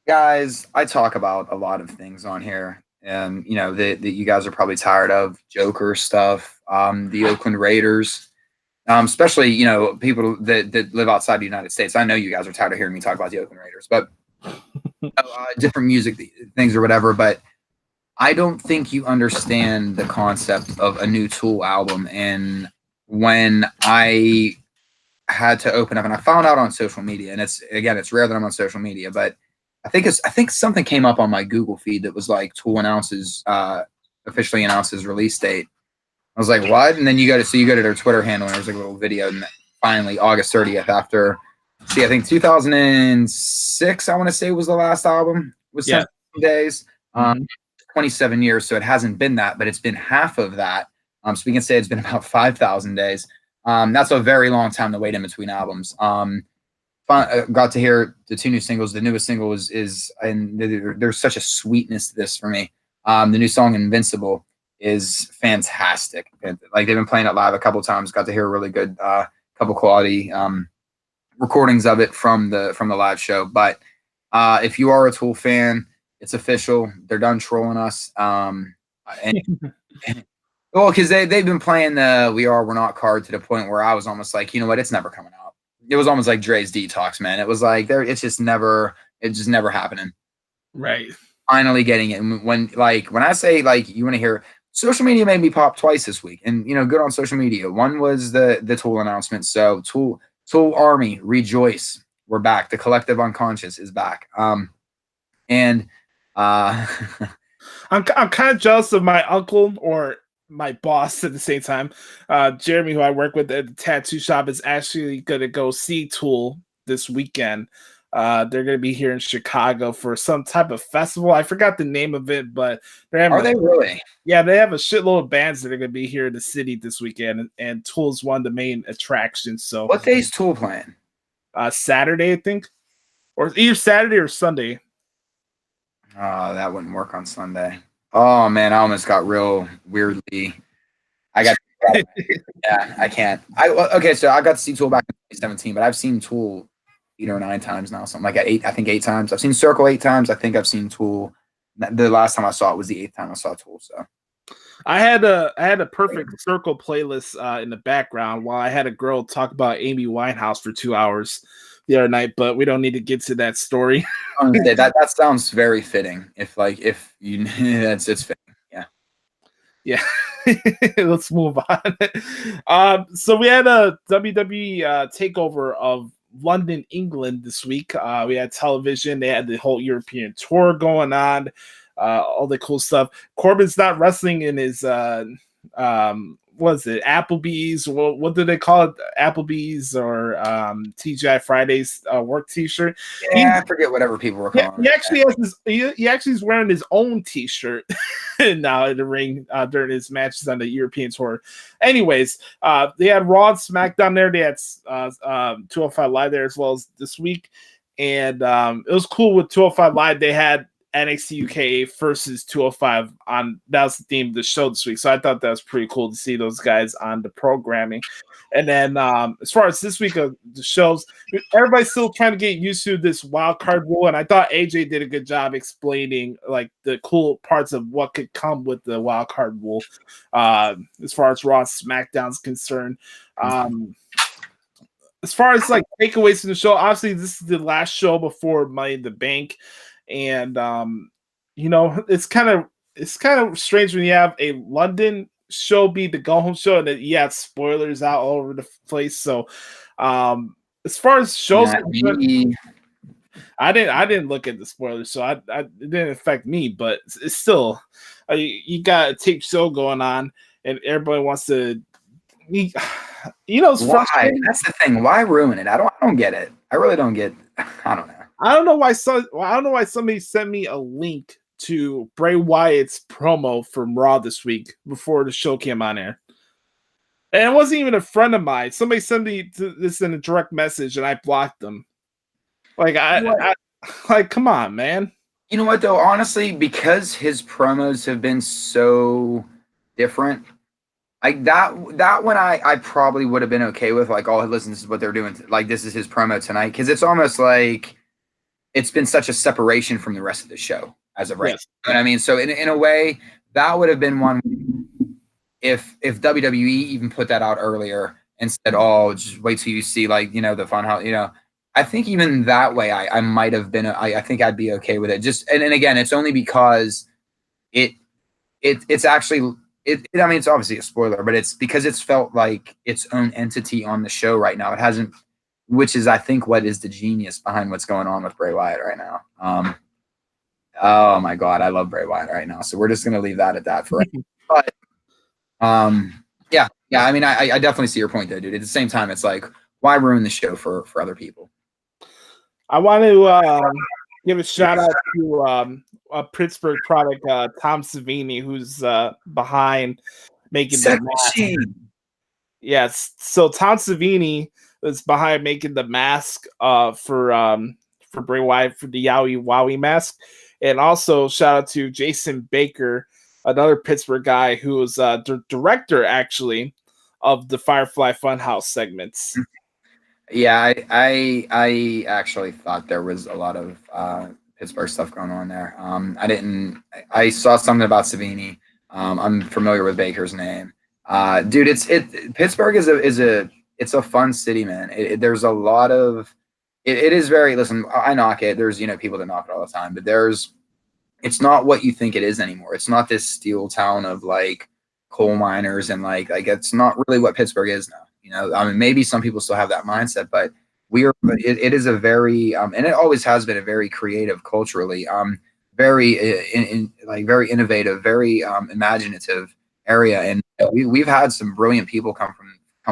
guys, I talk about a lot of things on here, and, you know, that you guys are probably tired of Joker stuff, the Oakland Raiders, especially, you know, people that live outside the United States. I know you guys are tired of hearing me talk about the Oakland Raiders, but different music things or whatever, but I don't think you understand the concept of a new Tool album. And when I had to open up, and I found out on social media, and it's rare that I'm on social media, but I think something came up on my Google feed that was like Tool officially announces release date. I was like, what? And then you go to their Twitter handle, and there's like a little video, and finally August 30th after, I think 2006, I want to say was the last album, was 17 days, 27 years. So it hasn't been that, but it's been half of that. So we can say it's been about 5,000 days. That's a very long time to wait in between albums. Got to hear the two new singles. The newest single and there's such a sweetness to this for me. The new song Invincible is fantastic. Like, they've been playing it live a couple times. Got to hear a really good couple quality recordings of it from the live show. But if you are a Tool fan, it's official. They're done trolling us. Well, because they've been playing the we're not card to the point where I was almost like, you know what, it's never coming out. It was almost like Dre's Detox, man. It was like it's just never happening.
Right.
Finally getting it. And when I say, like, you want to hear, social media made me pop twice this week. And, you know, good on social media. One was the Tool announcement. So Tool Army, rejoice. We're back. The Collective Unconscious is back. And I'm
kind of jealous of my uncle, or my boss at the same time. Jeremy, who I work with at the tattoo shop, is actually going to go see Tool this weekend. They're going to be here in Chicago for some type of festival. I forgot the name of it, but
are they really?
Yeah, they have a shitload of bands that are going to be here in the city this weekend, and Tool's one of the main attractions. So,
what day's Tool playing?
Saturday, I think, or either Saturday or Sunday.
Oh, that wouldn't work on Sunday. Oh man, I almost got real weirdly. I got yeah, I can't. Okay, so I got to see Tool back in 2017, but I've seen Tool 8 or 9 times now, something like that. I think 8 times. I've seen Circle 8 times. I think I've seen Tool. The last time I saw it was the 8th time I saw Tool. So
I had a perfect Circle playlist in the background while I had a girl talk about Amy Winehouse for 2 hours the other night, but we don't need to get to that story.
that sounds very fitting. If you it's fitting.
Yeah. Let's move on. So we had a WWE takeover of London, England this week. We had television. They had the whole European tour going on. All the cool stuff. Corbin's not wrestling in his what is it, Applebee's? Well, what do they call it? Applebee's or TGI Fridays work T-shirt.
Yeah, I forget whatever people were calling.
He actually has his. He actually is wearing his own T-shirt now in the ring during his matches on the European tour. Anyways, they had Raw and SmackDown there. They had 205 Live there as well as this week, and it was cool with 205 Live. They had NXT UK versus 205 on. That was the theme of the show this week, so I thought that was pretty cool to see those guys on the programming. And then as far as this week of the shows, everybody's still trying to get used to this wild card rule, and I thought AJ did a good job explaining like the cool parts of what could come with the wild card rule as far as Raw and SmackDown's concerned. As far as like takeaways from the show, obviously this is the last show before Money in the Bank. And you know, it's kind of strange when you have a London show be the go home show, and then you have spoilers out all over the place. So, as far as shows, I didn't look at the spoilers, so it didn't affect me. But it's still, you got a tape show going on, and everybody wants to. You know, it's
why? That's the thing. Why ruin it? I don't get it. I really don't get. I don't know.
I don't know why somebody sent me a link to Bray Wyatt's promo from Raw this week before the show came on air. And it wasn't even a friend of mine. Somebody sent me this in a direct message and I blocked them. Like I like, come on, man.
You know what though? Honestly, because his promos have been so different, like that one I probably would have been okay with. Like, oh, listen, this is what they're doing. Like, this is his promo tonight. Because it's almost like it's been such a separation from the rest of the show as of right now. You know what I mean? So in a way, that would have been one if WWE even put that out earlier and said, oh, just wait till you see, like, you know, the Fun House, you know. I think even that way I might have been I think I'd be okay with it. Just and again, it's only because it's actually I mean, it's obviously a spoiler, but it's because it's felt like its own entity on the show right now. It hasn't, which is, I think, what is the genius behind what's going on with Bray Wyatt right now. Oh my God, I love Bray Wyatt right now. So we're just gonna leave that at that for right now. But yeah. I mean, I definitely see your point though, dude. At the same time, it's like, why ruin the show for other people?
I want to give a shout out to a Pittsburgh product, Tom Savini, who's behind making the mask. Yes, so Tom Savini is behind making the mask for Bray Wyatt for the Yowie Wowie mask, and also shout out to Jason Baker, another Pittsburgh guy who was the director actually of the Firefly Fun House segments.
Yeah, I actually thought there was a lot of Pittsburgh stuff going on there. I saw something about Savini. I'm familiar with Baker's name. Dude, Pittsburgh is a fun city, man. There's a lot of it is very, listen, I knock it. There's, you know, people that knock it all the time, but it's not what you think it is anymore. It's not this steel town of like coal miners and like it's not really what Pittsburgh is now. You know, I mean, maybe some people still have that mindset, but it is a very and it always has been a very creative, culturally, very very innovative, very imaginative area, and we've had some brilliant people come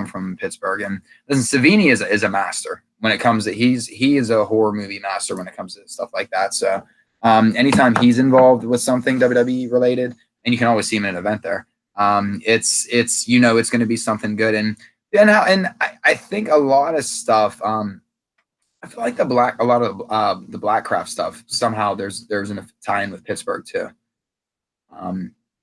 from Pittsburgh. And listen, Savini is a master. when it comes to he is a horror movie master when it comes to stuff like that. So anytime he's involved with something WWE related, and you can always see him in an event there, it's it's going to be something good. And I think a lot of stuff. I feel like a lot of the Blackcraft stuff somehow there's a tie-in with Pittsburgh too.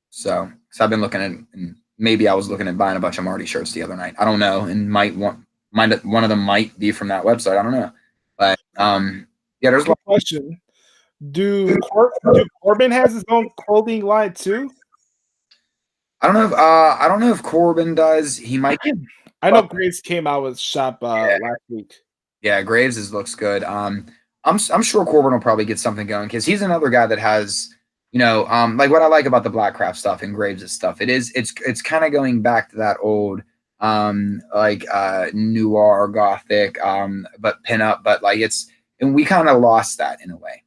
So I've been looking at, and maybe I was looking at buying a bunch of Marty shirts the other night. I don't know, and one of them might be from that website. I don't know, but yeah, there's a lot.
Question: Do Corbin has his own clothing line too?
I don't know if Corbin does. He might.
I know Graves came out with shop last week.
Yeah, Graves looks good. I'm sure Corbin will probably get something going because he's another guy that has, like what I like about the Blackcraft stuff and Graves' stuff. It's kind of going back to that old noir gothic but pinup, but like and we kind of lost that in a way.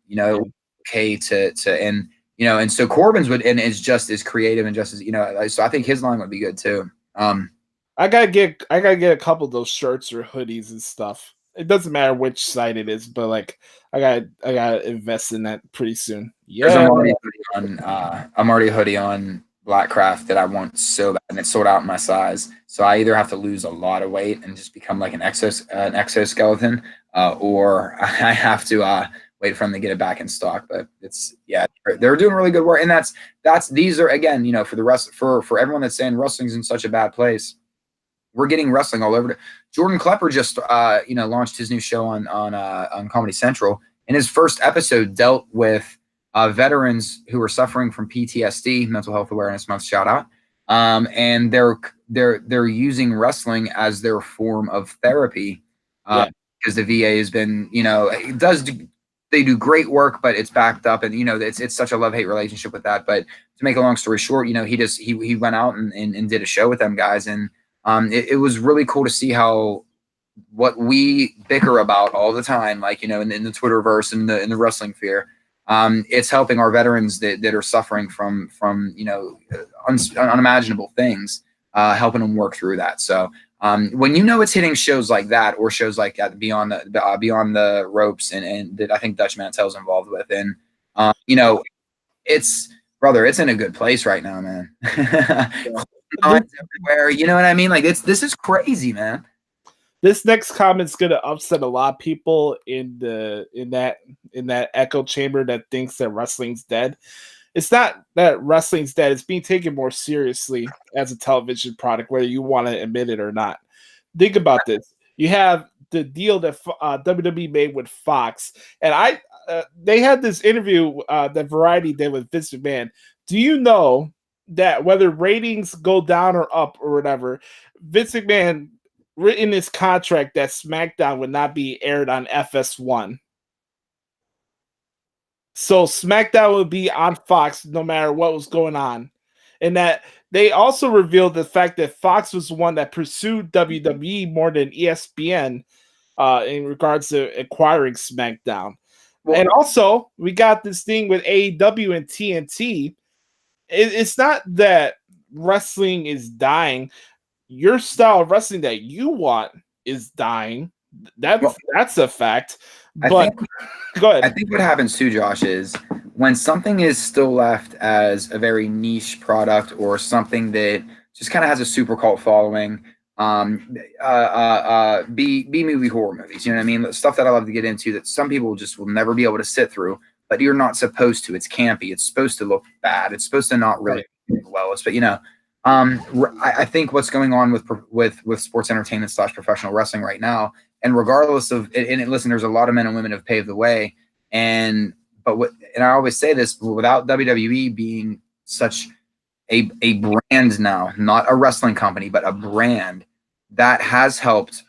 Okay to and so Corbin's is just as creative and just as so I think his line would be good too.
I gotta get a couple of those shirts or hoodies and stuff. It doesn't matter which site it is, but like I gotta invest in that pretty soon. Yeah,
I'm already a hoodie on Blackcraft that I want so bad, and it's sold out in my size. So I either have to lose a lot of weight and just become like an exoskeleton, or I have to wait for them to get it back in stock. But they're doing really good work, and these are again, for the rest for everyone that's saying wrestling's in such a bad place. We're getting wrestling all over. Jordan Klepper just launched his new show on Comedy Central, and his first episode dealt with veterans who are suffering from PTSD, Mental Health Awareness Month shout out, and they're using wrestling as their form of therapy because the VA has been they do great work, but it's backed up, and it's such a love-hate relationship with that. But to make a long story short, he went out and did a show with them guys, and it was really cool to see how what we bicker about all the time, like in the Twitterverse and in the wrestling sphere, it's helping our veterans that are suffering from unimaginable things, helping them work through that. So when it's hitting shows like that or shows like that beyond the ropes and that I think Dutch Mantel's involved with, and it's in a good place right now, man. Everywhere, you know what I mean? Like this is crazy, man.
This next comment's gonna upset a lot of people in that echo chamber that thinks that wrestling's dead. It's not that wrestling's dead. It's being taken more seriously as a television product, whether you want to admit it or not. Think about this. You have the deal that WWE made with Fox, and they had this interview that Variety did with Vince McMahon. Do you know that whether ratings go down or up or whatever, Vince McMahon written in his contract that SmackDown would not be aired on FS1. So SmackDown would be on Fox no matter what was going on. And that they also revealed the fact that Fox was the one that pursued WWE more than ESPN in regards to acquiring SmackDown. Well, and also, we got this thing with AEW and TNT. It's not that wrestling is dying. Your style of wrestling that you want is dying. That's a fact. But go ahead.
I think what happens too, Josh, is when something is still left as a very niche product or something that just kind of has a super cult following, B movie horror movies, you know what I mean? Stuff that I love to get into that some people just will never be able to sit through, but you're not supposed to. It's campy. It's supposed to look bad. It's supposed to not really well. But I think what's going on with sports entertainment / professional wrestling right now, and regardless of and listen, there's a lot of men and women have paved the way, and I always say this, without WWE being such a brand now, not a wrestling company, but a brand that has helped.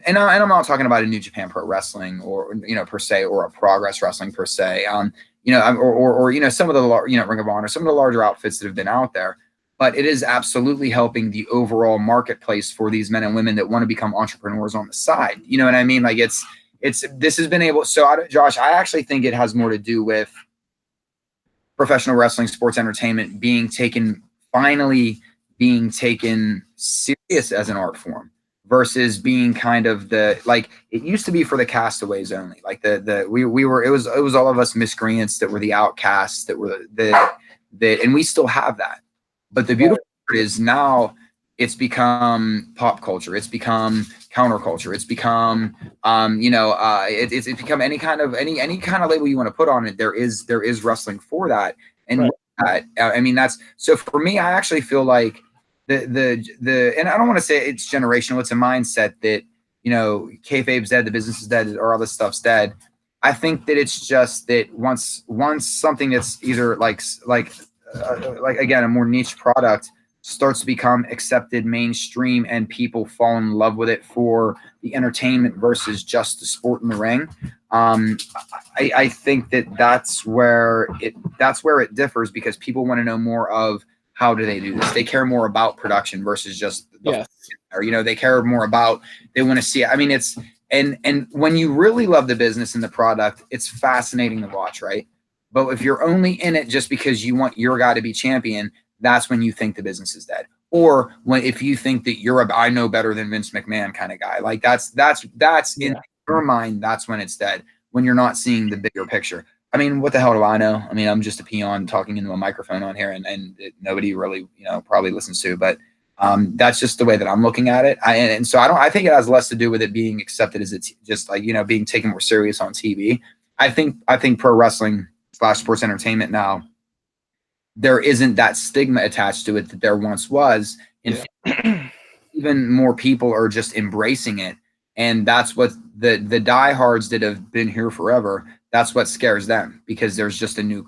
And I'm not talking about a New Japan Pro Wrestling or per se, or a Progress Wrestling per se, or some of the Ring of Honor, some of the larger outfits that have been out there. But it is absolutely helping the overall marketplace for these men and women that want to become entrepreneurs on the side. You know what I mean? Like this has been able. So Josh, I actually think it has more to do with professional wrestling, sports entertainment finally being taken serious as an art form. versus being kind of the, like, it used to be for the castaways only. Like we were, it was all of us miscreants that were the outcasts, that were and we still have that. But the beautiful part is now it's become pop culture. It's become counterculture. It's become, it's become any kind of label you want to put on it. There is wrestling for that. And I mean, that's, so for me, I actually feel like and I don't want to say it's generational. It's a mindset that, kayfabe's dead, the business is dead, or all this stuff's dead. I think that it's just that once something that's either like again, a more niche product starts to become accepted mainstream and people fall in love with it for the entertainment versus just the sport in the ring. I think that's where it differs, because people want to know more of how do they do this. They care more about production versus just or they care more about, they want to see it. I mean, it's and when you really love the business and the product, it's fascinating to watch, right? But if you're only in it just because you want your guy to be champion, that's when you think the business is dead. Or if you think that you're I know better than Vince McMahon kind of guy, like that's in your mind, that's when it's dead, when you're not seeing the bigger picture. I mean, what the hell do I know? I mean, I'm just a peon talking into a microphone on here, and nobody really, probably listens to, but that's just the way that I'm looking at it. And so I think it has less to do with it being accepted as it's just like, being taken more serious on TV. I think pro wrestling / sports entertainment now, there isn't that stigma attached to it that there once was. And even more people are just embracing it. And that's what the diehards that have been here forever, that's what scares them, because there's a new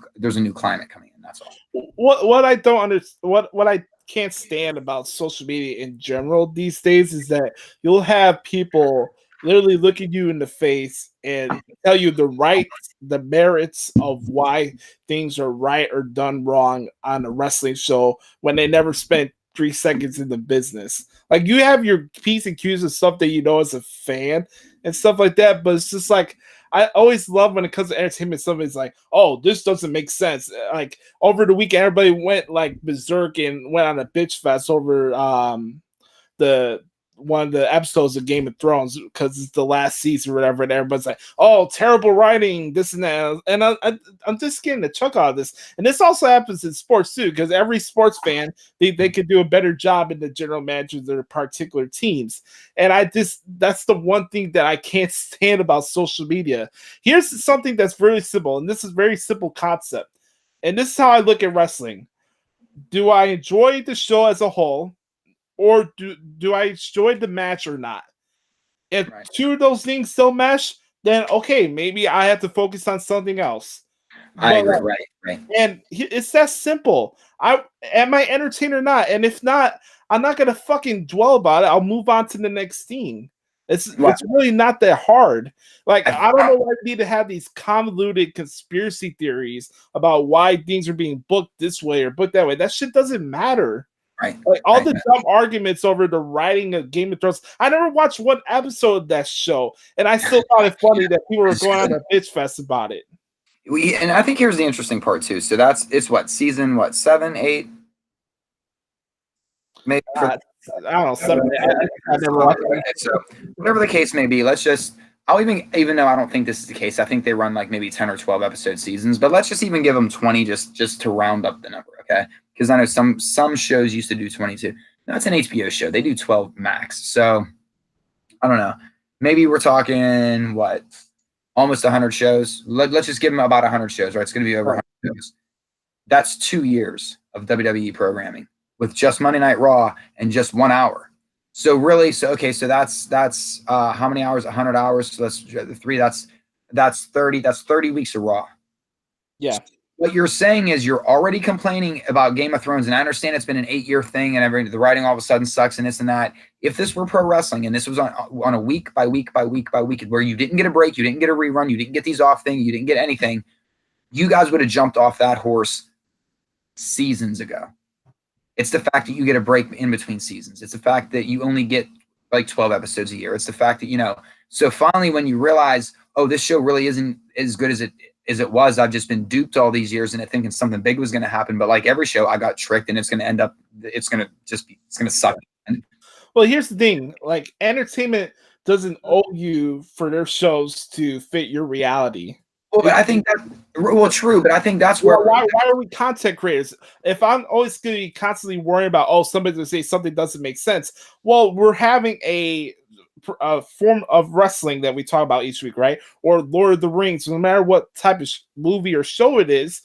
climate coming in. That's all.
What I don't understand, what I can't stand about social media in general these days is that you'll have people literally look at you in the face and tell you the merits of why things are right or done wrong on a wrestling show when they never spent 3 seconds in the business. Like, you have your P's and Q's of stuff that as a fan and stuff like that, but it's just like, I always love when it comes to entertainment, somebody's like, oh, this doesn't make sense. Like, over the weekend, everybody went like berserk and went on a bitch fest over one of the episodes of Game of Thrones because it's the last season or whatever, and everybody's like, oh, terrible writing, this and that. And I'm just getting a chuck out of this. And this also happens in sports too, because every sports fan, they could do a better job in the general manager of their particular teams. And that's the one thing that I can't stand about social media. Here's something that's really simple, and this is a very simple concept. And this is how I look at wrestling. Do I enjoy the show as a whole? Or do I enjoy the match or not? If two of those things don't mesh, then okay, maybe I have to focus on something else.
I agree, right.
And it's that simple. Am I entertained or not? And if not, I'm not gonna fucking dwell about it. I'll move on to the next thing. It's really not that hard. Like, I don't know why we need to have these convoluted conspiracy theories about why things are being booked this way or booked that way. That shit doesn't matter.
Right.
Like, all the dumb arguments over the writing of Game of Thrones. I never watched one episode of that show, and I still thought it funny that people were going on a bitch fest about it.
And I think here's the interesting part too. So it's season 7, 8? Maybe
I don't know, 7. I never watched it.
So whatever the case may be, I'll even though I don't think this is the case, I think they run like maybe 10 or 12 episode seasons, but let's just even give them 20 just to round up the number, okay? Because I know some shows used to do 22. That's an HBO show. They do 12 max. So I don't know. Maybe we're talking almost 100 shows. Let's just give them about 100 shows, right? It's going to be over 100 shows. That's 2 years of WWE programming with just Monday Night Raw and just 1 hour. So really, so that's how many hours? 100 hours. So that's 3. That's 30. That's 30 weeks of Raw.
Yeah.
So what you're saying is you're already complaining about Game of Thrones, and I understand it's been an 8-year thing, and the writing all of a sudden sucks and this and that. If this were pro wrestling and this was on a week by week where you didn't get a break, you didn't get a rerun, you didn't get these off things, you didn't get anything, you guys would have jumped off that horse seasons ago. It's the fact that you get a break in between seasons. It's the fact that you only get like 12 episodes a year. It's the fact that, so finally when you realize, oh, this show really isn't as good as it was. I've just been duped all these years and thinking something big was going to happen. But like every show, I got tricked, and it's going to end up, it's going to suck.
But here's the thing: like, entertainment doesn't owe you for their shows to fit your reality.
Well, but I think that true, but I think that's where
why are we content creators? If I'm always going to be constantly worrying about, oh, somebody's going to say something doesn't make sense. Well, we're having a form of wrestling that we talk about each week, right? Or Lord of the Rings. No matter what type of movie or show it is,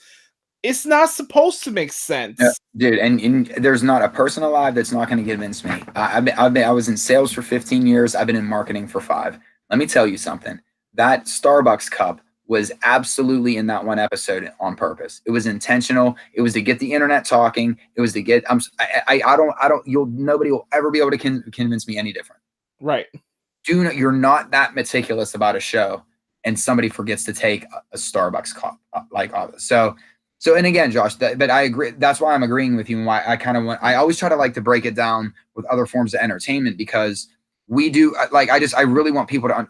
it's not supposed to make sense.
Yeah, dude, and there's not a person alive that's not going to convince me. I was in sales for 15 years. I've been in marketing for 5. Let me tell you something. That Starbucks cup was absolutely in that one episode on purpose. It was intentional. It was to get the internet talking. It was to get. Nobody will ever be able to convince me any different.
Right.
You're not that meticulous about a show, and somebody forgets to take a Starbucks cup So, and again, Josh, but I agree. That's why I'm agreeing with you, and why I always try to like to break it down with other forms of entertainment, because we do I really want people to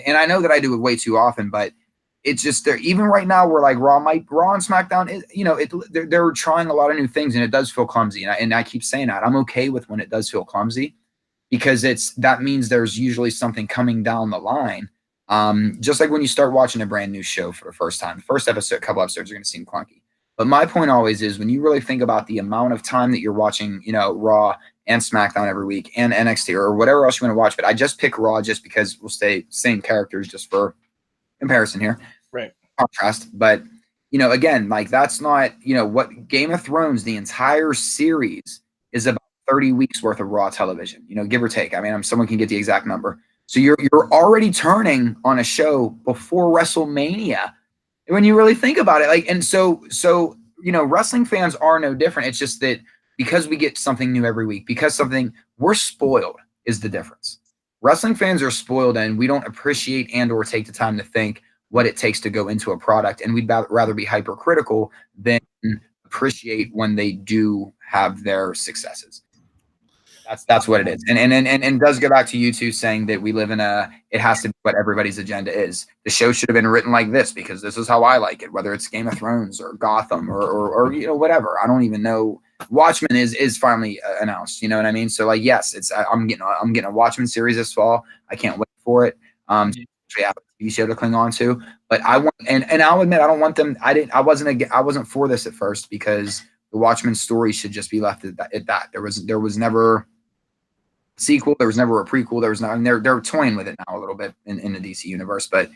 and I know that I do it way too often, but it's just there. Even right now, we're like Raw and SmackDown is, they're trying a lot of new things, and it does feel clumsy. And I keep saying that I'm okay with when it does feel clumsy, because that means there's usually something coming down the line. Just like when you start watching a brand new show for the first time, the first couple episodes are going to seem clunky. But my point always is, when you really think about the amount of time that you're watching, Raw and SmackDown every week, and NXT or whatever else you want to watch, but I just pick Raw just because we'll stay same characters just for comparison here.
Right.
Contrast. But, again, that's not, what Game of Thrones, the entire series is about 30 weeks worth of Raw television, give or take. I mean, someone can get the exact number. So you're already turning on a show before WrestleMania, when you really think about it. And so wrestling fans are no different. It's just that because we get something new every week, we're spoiled is the difference. Wrestling fans are spoiled, and we don't appreciate and or take the time to think what it takes to go into a product, and we'd rather be hypercritical than appreciate when they do have their successes. That's what it is. And does go back to you two saying that we live in it has to be what everybody's agenda is. The show should have been written like this because this is how I like it, whether it's Game of Thrones or Gotham or whatever. I don't even know. Watchmen is finally announced. You know what I mean? So yes, I'm getting a Watchmen series this fall. I can't wait for it. To have a TV show to cling on to. But I want, and I'll admit, I don't want them. I wasn't for this at first, because the Watchmen story should just be left at that. There was never sequel, there was never a prequel, there was not, and they're toying with it now a little bit in the DC universe, but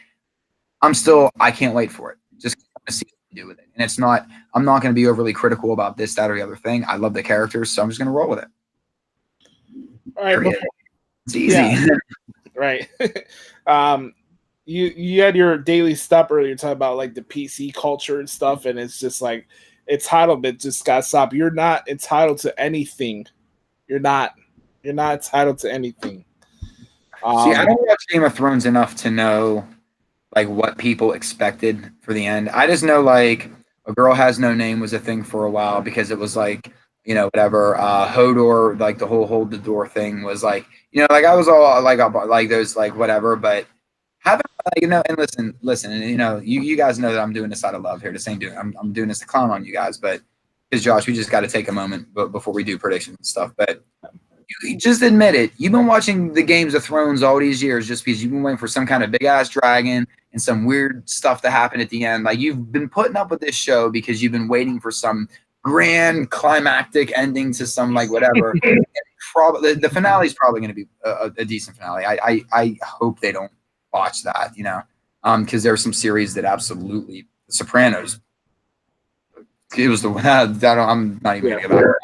I can't wait for it. Just to see what they do with it. And I'm not going to be overly critical about this, that, or the other thing. I love the characters, so I'm just going to roll with it.
All right,
it's easy.
Yeah. Right. You had your Daley Stop earlier talking about the PC culture and stuff, and it's just entitlement just got to stop. You're not entitled to anything. You're not entitled to anything.
See, I don't watch Game of Thrones enough to know what people expected for the end. I just know A Girl Has No Name was a thing for a while, because it was whatever. Hodor, the whole hold the door thing was I was all those whatever, but haven't and listen, and you guys know that I'm doing this out of love here. This ain't doing. I'm doing this to clown on you guys, but because Josh, we just got to take a moment before we do predictions and stuff, but. You just admit it. You've been watching the Games of Thrones all these years just because you've been waiting for some kind of big-ass dragon and some weird stuff to happen at the end. You've been putting up with this show because you've been waiting for some grand climactic ending to some whatever. Probably the finale is probably going to be a decent finale. I hope they don't botch that, because there are some series that absolutely – The Sopranos. It was I'm not even going to give out,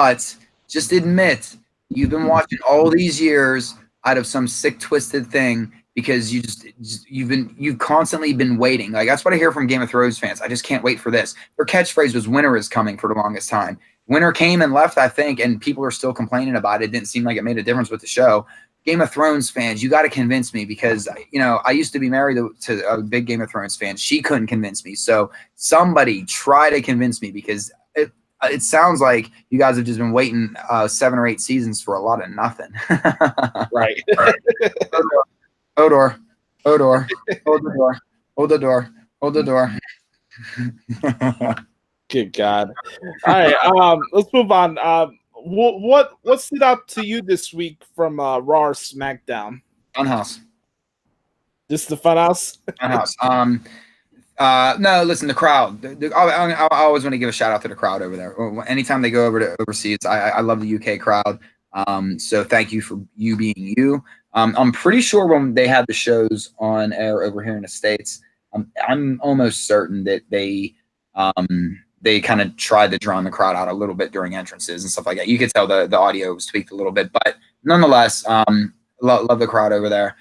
but just admit you've been watching all these years out of some sick, twisted thing because you've constantly been waiting. That's what I hear from Game of Thrones fans. I just can't wait for this. Their catchphrase was "Winter is coming" for the longest time. Winter came and left, I think, and people are still complaining about it. It didn't seem like it made a difference with the show. Game of Thrones fans, you got to convince me, because I used to be married to a big Game of Thrones fan. She couldn't convince me, so somebody try to convince me, because it sounds like you guys have just been waiting 7 or 8 seasons for a lot of nothing.
Right.
Hodor, hold the door, hold the door.
Good God. All right. Let's move on. What stood out to you this week from Raw or SmackDown?
Fun House.
Just the Fun House.
Fun House. No, listen, the crowd. I always want to give a shout out to the crowd over there. Anytime they go over to overseas, I love the UK crowd. So thank you for you being you. I'm pretty sure when they had the shows on air over here in the States, I'm almost certain that they kind of tried to drown the crowd out a little bit during entrances and stuff like that. You could tell the audio was tweaked a little bit, but nonetheless, love the crowd over there.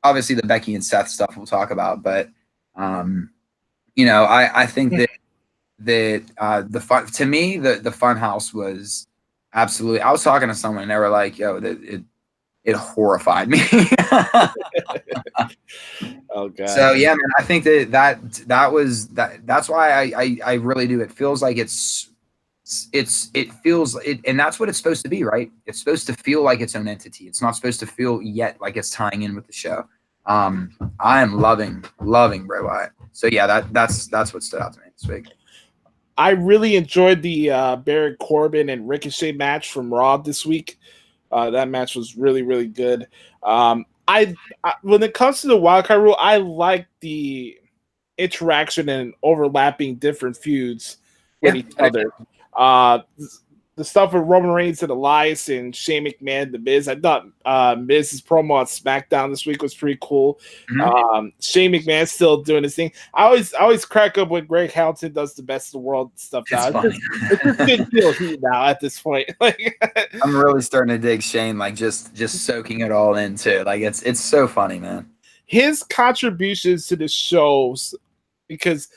Obviously the Becky and Seth stuff we'll talk about, but I think that the fun, to me, the Fun House was absolutely. I was talking to someone and they were like, "Yo, it horrified me."
Oh God.
So yeah, man, I think that's why I really do. It feels like it feels it, and that's what it's supposed to be, right? It's supposed to feel like its own entity. It's not supposed to feel yet like it's tying in with the show. I am loving Bray Wyatt. So yeah, that's what stood out to me this week.
I really enjoyed the Baron Corbin and Ricochet match from Raw this week. That match was really, really good. I when it comes to the wildcard rule, I like the interaction and overlapping different feuds with each other. The stuff with Roman Reigns and Elias and Shane McMahon, The Miz. I thought Miz's promo on SmackDown this week was pretty cool. Mm-hmm. Shane McMahon's still doing his thing. I always crack up when Greg Hamilton does the best of the world stuff now. It's just good feel now at this point.
I'm really starting to dig Shane, like just soaking it all into. Like it's so funny, man.
His contributions to the shows, because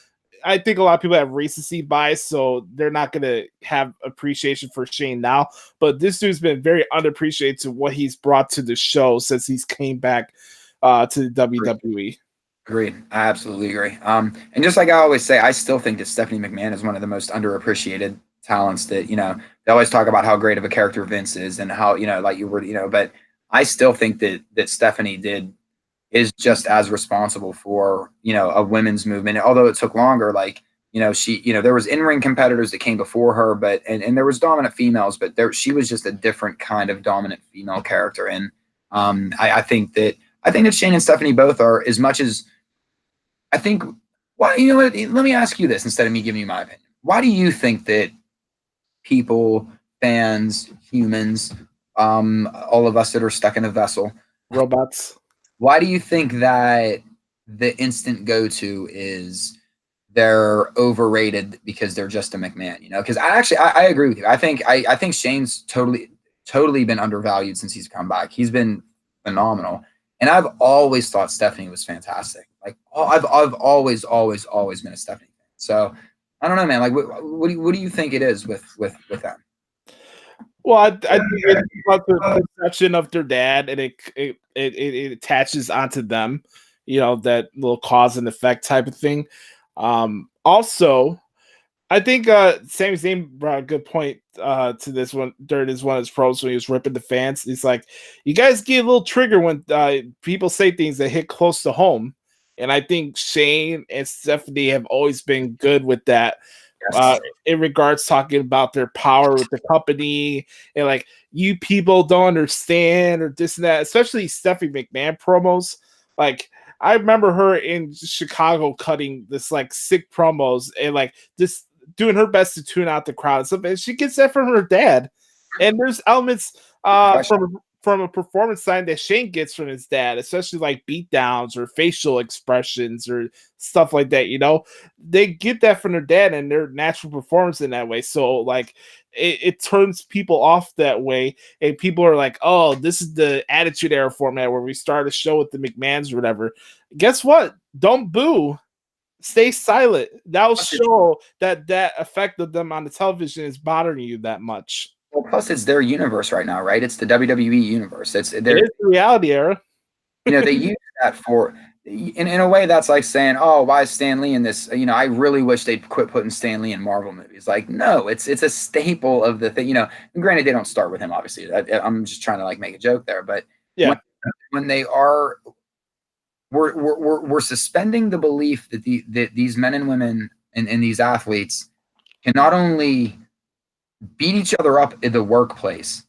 I think a lot of people have recency bias, so they're not going to have appreciation for Shane now. But this dude's been very underappreciated to what he's brought to the show since he's came back to the WWE.
Agreed. I absolutely agree. And just like I always say, I still think that Stephanie McMahon is one of the most underappreciated talents that, they always talk about how great of a character Vince is and how, like you were, but I still think that Stephanie is just as responsible for, a women's movement. Although it took longer, she, there was in-ring competitors that came before her, but, and there was dominant females, but she was just a different kind of dominant female character. And I think that Shane and Stephanie both are, as much as I think, why, let me ask you this instead of me giving you my opinion. Why do you think that people, fans, humans, all of us that are stuck in a vessel,
robots,
why do you think that the instant go-to is they're overrated because they're just a McMahon? Because I agree with you. I think Shane's totally been undervalued since he's come back. He's been phenomenal, and I've always thought Stephanie was fantastic. Like I've always been a Stephanie fan. So I don't know, man. Like what do you think it is with them?
Well, I think it's about the perception of their dad, and it attaches onto them, that little cause and effect type of thing. Also, I think Sami Zayn brought a good point to this one during one of his pros when he was ripping the fans. He's like, you guys get a little trigger when people say things that hit close to home. And I think Shane and Stephanie have always been good with that. In regards talking about their power with the company and like, you people don't understand or this and that, especially Stephanie McMahon promos. Like I remember her in Chicago cutting this like sick promos and like just doing her best to tune out the crowd and stuff. And she gets that from her dad. And there's elements from a performance side that Shane gets from his dad, especially like beatdowns or facial expressions or stuff like that. They get that from their dad and their natural performance in that way. So like it turns people off that way, and people are like, oh, this is the Attitude Era format where we start a show with the McMahons or whatever. Guess what? Don't boo. Stay silent. That'll show that effect of them on the television is bothering you that much.
Well, plus it's their universe right now, right? It's the WWE universe. It is
the reality era.
They use that for, in a way, that's like saying, "Oh, why is Stan Lee in this?" I really wish they'd quit putting Stan Lee in Marvel movies. Like, no, it's a staple of the thing. And granted, they don't start with him, obviously. I'm just trying to like make a joke there, but yeah, when they are, we're suspending the belief that these men and women and these athletes can not only beat each other up in the workplace,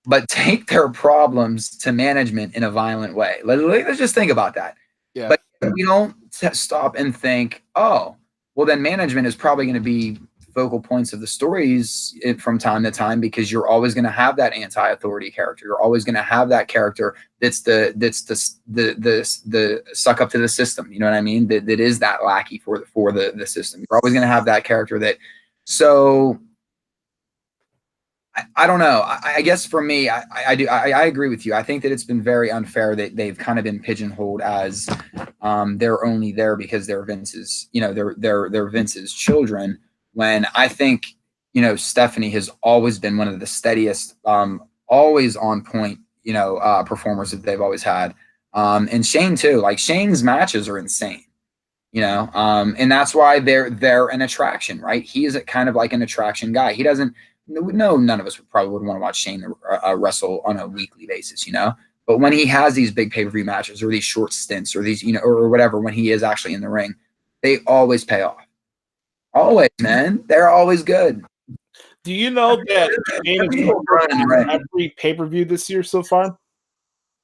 but take their problems to management in a violent way. Let's just think about that.
Yeah.
But we don't stop and think, oh, well, then management is probably going to be focal points of the stories from time to time, because you're always going to have that anti-authority character. You're always going to have that character that's the suck up to the system. You know what I mean? That is that lackey for the system. You're always going to have that character that. So I don't know. I guess for me, I agree with you. I think that it's been very unfair that they've kind of been pigeonholed as they're only there because they're Vince's, they're Vince's children. When I think, Stephanie has always been one of the steadiest, always on point, performers that they've always had. And Shane too. Like, Shane's matches are insane, and that's why they're an attraction, right? He is kind of like an attraction guy. He doesn't. No, none of us probably would want to watch Shane wrestle on a weekly basis, But when he has these big pay-per-view matches or these short stints or these, or whatever, when he is actually in the ring, they always pay off. Always, man. They're always good.
Do you know that Shane has wrestled every pay-per-view this year so far?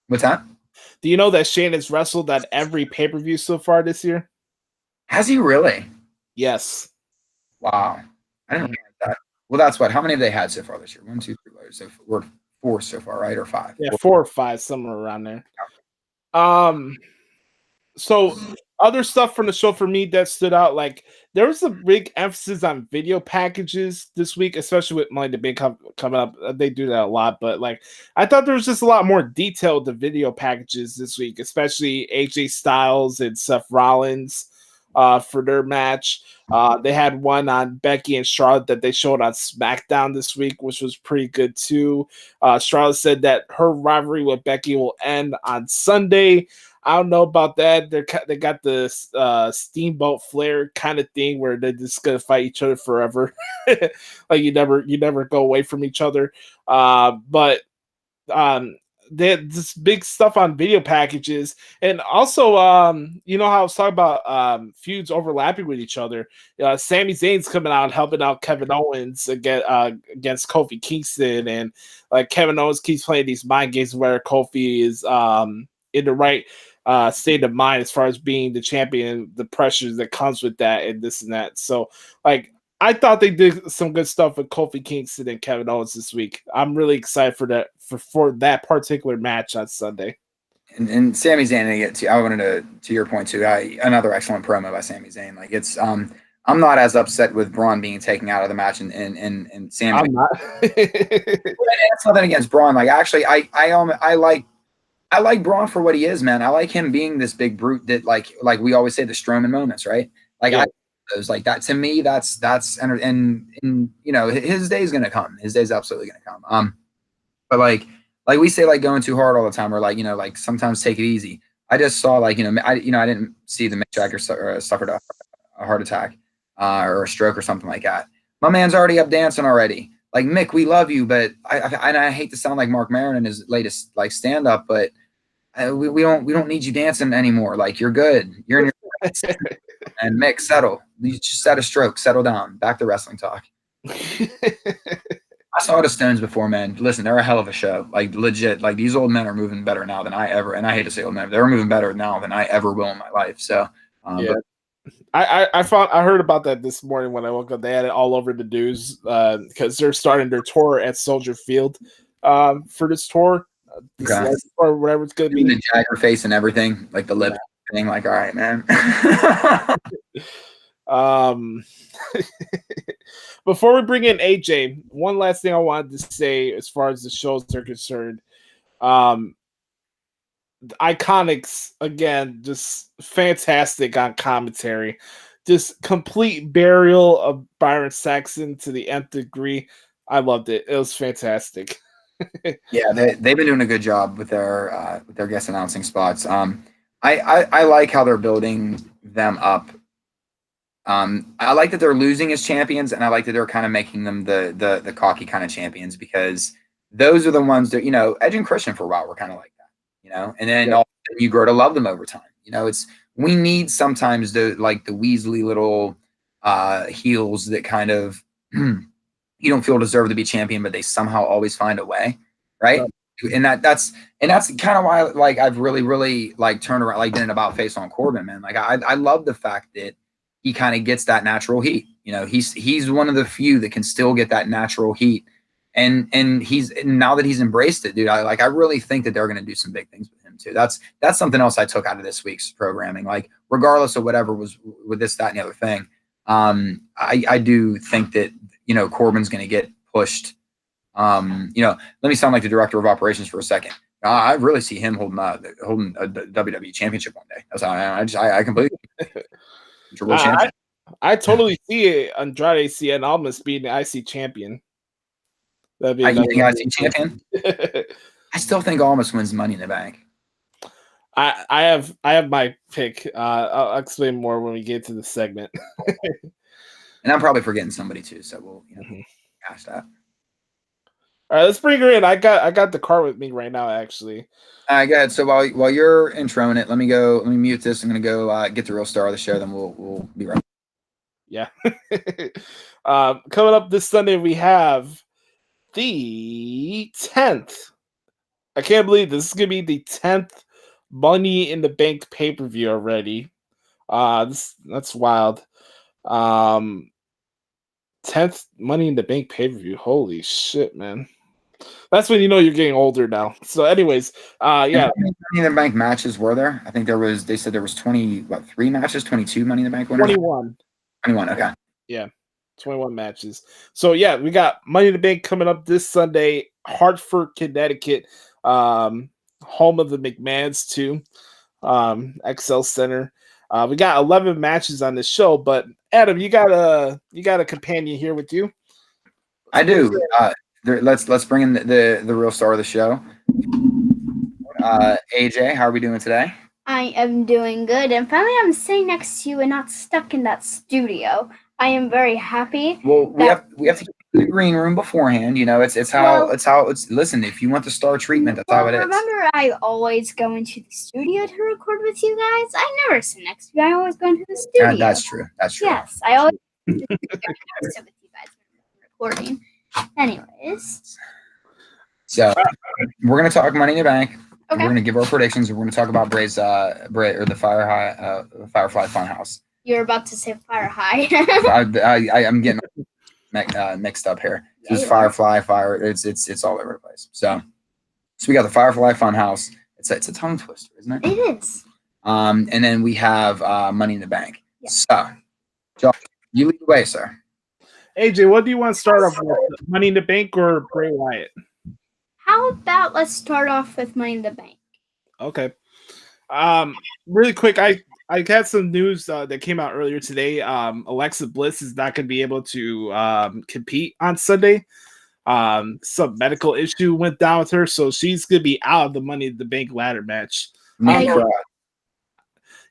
What's that?
Do you know that Shane has wrestled at every pay-per-view so far this year?
Has he really?
Yes.
Wow. I didn't realize that. Well, that's what. How many have they had so far this year? 1, 2, 3. So we're 4 so far, right? Or 5?
Yeah, 4 or 5, somewhere around there. So other stuff from the show for me that stood out, like there was a big emphasis on video packages this week, especially with Money in the Bank coming up. They do that a lot, but like I thought there was just a lot more detail to video packages this week, especially AJ Styles and Seth Rollins. For their match. They had one on Becky and Charlotte that they showed on SmackDown this week, which was pretty good too. Charlotte said that her rivalry with Becky will end on Sunday. I don't know about that. They got the Steamboat Flair kind of thing where they're just gonna fight each other forever. Like you never go away from each other. But they had this big stuff on video packages, and also how I was talking about feuds overlapping with each other. Sami Zayn's coming out helping out Kevin Owens against Kofi Kingston, and like Kevin Owens keeps playing these mind games where Kofi is in the right state of mind as far as being the champion, the pressures that comes with that, and this and that. So like I thought they did some good stuff with Kofi Kingston and Kevin Owens this week. I'm really excited for that for that particular match on Sunday.
And Sami Zayn, I wanted to your point too. Another excellent promo by Sami Zayn. Like it's I'm not as upset with Braun being taken out of the match and Sami.
I'm not.
It's nothing against Braun. Like actually, I like Braun for what he is, man. I like him being this big brute that like we always say the Strowman moments, right? Like yeah. Like that to me, that's and his day's gonna come. His day's absolutely gonna come. But like we say, like going too hard all the time, or like like sometimes take it easy. I just saw I didn't see the Mick Jagger suffered a heart attack or a stroke or something like that. My man's already up dancing already. Like Mick, we love you, but I hate to sound like Mark Maron in his latest like stand up, but we don't need you dancing anymore. Like you're good. You're in your and Mick, settle. You just had a stroke. Settle down. Back to wrestling talk. I saw the Stones before, man. Listen, they're a hell of a show. Like legit. Like these old men are moving better now than I ever. And I hate to say old men, they're moving better now than I ever will in my life. So
yeah. But I heard about that this morning when I woke up. They had it all over the news because they're starting their tour at Soldier Field for this tour.
Okay.
Or whatever it's gonna be.
The Jagger face and everything, like the lip thing. Like, all right, man.
Before we bring in AJ, one last thing I wanted to say as far as the shows are concerned. The Iconics, again, just fantastic on commentary. Just complete burial of Byron Saxon to the nth degree. I loved it. It was fantastic.
Yeah, they've been doing a good job with their guest announcing spots. I like how they're building them up. I like that they're losing as champions, and I like that they're kind of making them the cocky kind of champions, because those are the ones that Edge and Christian for a while were kind of like that, and then all of a sudden you grow to love them over time. We need sometimes the Weasley little heels that kind of you don't feel deserve to be champion, but they somehow always find a way, right? And that's kind of why like I've really like turned around, like did an about face on Corbin, man. Like I love the fact that he kind of gets that natural heat. You know, he's one of the few that can still get that natural heat. And now that he's embraced it, dude, I really think that they're going to do some big things with him too. That's something else I took out of this week's programming. Like regardless of whatever was with this, that, and the other thing, I do think that, you know, Corbin's going to get pushed. You know, let me sound like the director of operations for a second. I really see him holding a WWE championship one day. That's how I completely.
I totally see Andrade Cien Almas being the IC champion.
That'd be IC champion. I still think Almas wins Money in the Bank.
I have my pick. I'll explain more when we get to the segment.
And I'm probably forgetting somebody too, so we'll ask that.
All right, let's bring her in. I got the card with me right now, actually.
All right, go ahead. So while you're introing it, let me mute this. I'm gonna go get the real star of the show. Then we'll be right back.
Yeah. Coming up this Sunday, we have the 10th. I can't believe this is gonna be the 10th Money in the Bank pay-per-view already. That's wild. 10th Money in the Bank pay-per-view. Holy shit, man. That's when you know you're getting older now. So anyways, yeah.
How many Money in the Bank matches were there? I think they said there was 3 matches, 22 Money in the Bank winners?
21.
21, okay.
Yeah. 21 matches. So yeah, we got Money in the Bank coming up this Sunday, Hartford, Connecticut. Home of the McMahons too. XL Center. We got 11 matches on this show, but Adam, you got a companion here with you.
I do. Let's bring in the real star of the show. AJ, how are we doing today?
I am doing good, and finally I'm sitting next to you and not stuck in that studio. I am very happy.
Well, we have to get to the green room beforehand. You know, it's how it's. Listen, if you want the star treatment, that's how it is.
Remember, I always go into the studio to record with you guys. I never sit next to you. I always go into the studio.
That's true. That's true.
Yes, I always sit with you guys when we're recording. Anyways,
so we're gonna talk Money in the Bank.
Okay.
We're gonna give our predictions. We're gonna talk about Bray's the Firefly Fun House.
You're about to say Fire High.
I'm getting mixed up here. It's Firefly, Fire. It's all over the place. So we got the Firefly Fun House. It's a tongue twister, isn't it?
It is.
And then we have Money in the Bank.
Yeah.
So, Josh, you lead the way, sir.
AJ, what do you want to start off with? Money in the Bank or Bray Wyatt?
How about let's start off with Money in the Bank?
Okay. Really quick, I had some news that came out earlier today. Alexa Bliss is not going to be able to compete on Sunday. Some medical issue went down with her, so she's going to be out of the Money in the Bank ladder match.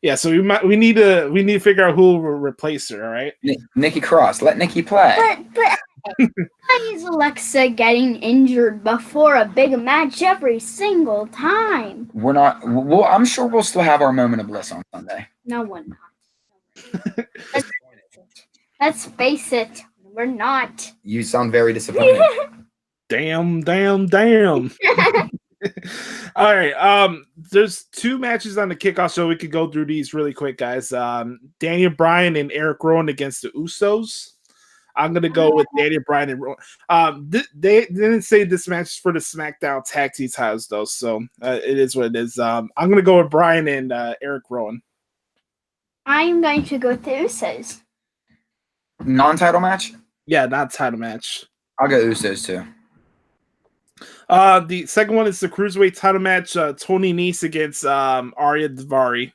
Yeah, so we need to figure out who will replace her. All right,
Nikki Cross, let Nikki play.
But why is Alexa getting injured before a big match every single time?
We're not. Well, I'm sure we'll still have our moment of bliss on Sunday.
No, we're not. Let's face it, we're not.
You sound very disappointed.
Damn. All right. There's 2 matches on the kickoff show. We could go through these really quick, guys. Daniel Bryan and Eric Rowan against the Usos. I'm gonna go with Daniel Bryan and Rowan. They didn't say this match is for the SmackDown Tag Team titles though, so it is what it is. I'm gonna go with Bryan and Eric Rowan.
I'm going to go with the Usos.
Non-title match?
Yeah, not title match.
I'll go Usos too.
The second one is the Cruiserweight title match. Tony Nese against Arya Daivari.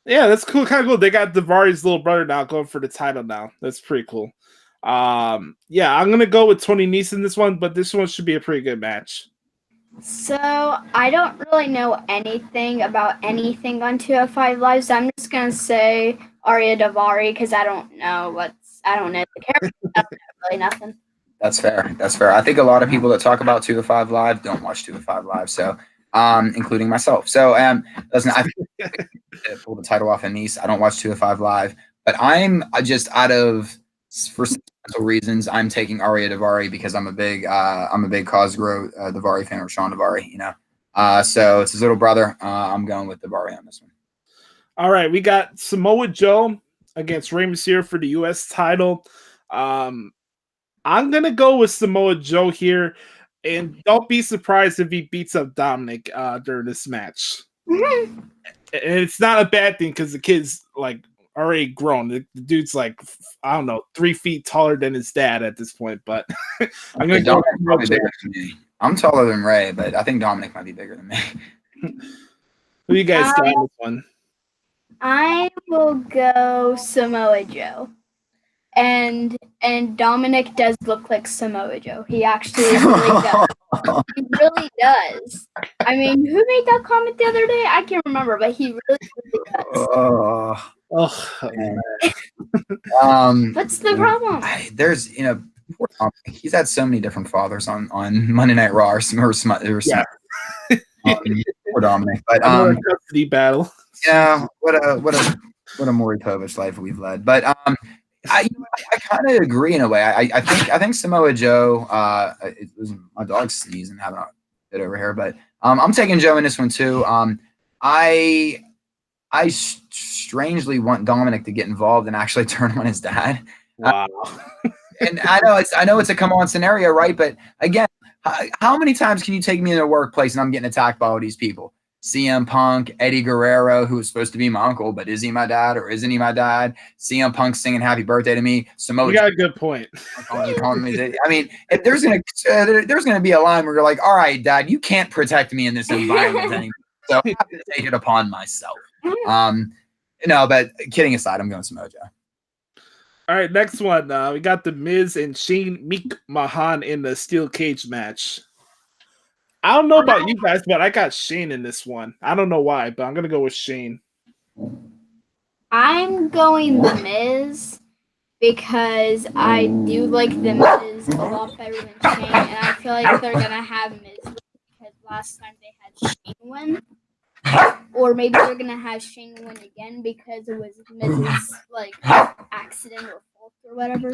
Yeah, that's cool. Kind of cool. They got Daivari's little brother now going for the title now. That's pretty cool. Yeah, I'm gonna go with Tony Nese in this one, but this one should be a pretty good match.
So I don't really know anything about anything on 205 Live. So I'm just gonna say Arya Daivari because I don't know the character. I don't know really nothing.
That's fair. I think a lot of people that talk about 205 Live don't watch 205 Live, so including myself. So listen, I pulled the title off in Nice. I don't watch 205 Live, But I'm just for sentimental reasons, I'm taking Arya Davari because I'm a big Cosgrove Davari fan, or Sean Davari, you know. So it's his little brother. I'm going with Davari on this one.
All right, we got Samoa Joe against Rey Mysterio for the U.S. title. I'm gonna go with Samoa Joe here, and don't be surprised if he beats up Dominic during this match. And it's not a bad thing because the kid's like already grown. The dude's like, I don't know, 3 feet taller than his dad at this point. But I'm gonna go with
probably bigger than me. I'm taller than Ray, but I think Dominic might be bigger than me.
Who you guys got on this one?
I will go Samoa Joe. And Dominic does look like Samoa Joe. He actually really does. He really does. I mean, who made that comment the other day? I can't remember, but he really does. What's the problem?
There's, poor Dominic. He's had so many different fathers on Monday Night Raw or poor Dominic. But
custody battle.
Yeah, what a Maury Povich life we've led. But I kind of agree in a way. I think Samoa Joe. It was my dog sneezing, having a bit over here, but I'm taking Joe in this one too. I strangely want Dominic to get involved and actually turn on his dad.
Wow.
And I know it's a come on scenario, right? But again, how many times can you take me in a workplace and I'm getting attacked by all these people? CM Punk, Eddie Guerrero, who was supposed to be my uncle, but is he my dad or isn't he my dad? CM Punk singing "Happy Birthday" to me. Samoa,
you got a good point.
I mean, if there's gonna be a line where you're like, "All right, Dad, you can't protect me in this environment anymore, so I have to take it upon myself." But kidding aside, I'm going Samoa Joe.
All right, next one. We got the Miz and Shane McMahon in the steel cage match. I don't know about you guys, but I got Shane in this one. I don't know why, but I'm going to go with Shane.
I'm going The Miz because I do like The Miz a lot better than Shane, and I feel like they're going to have Miz win because last time they had Shane win. Or maybe they're going to have Shane win again because it was Miz's accident or fault or whatever.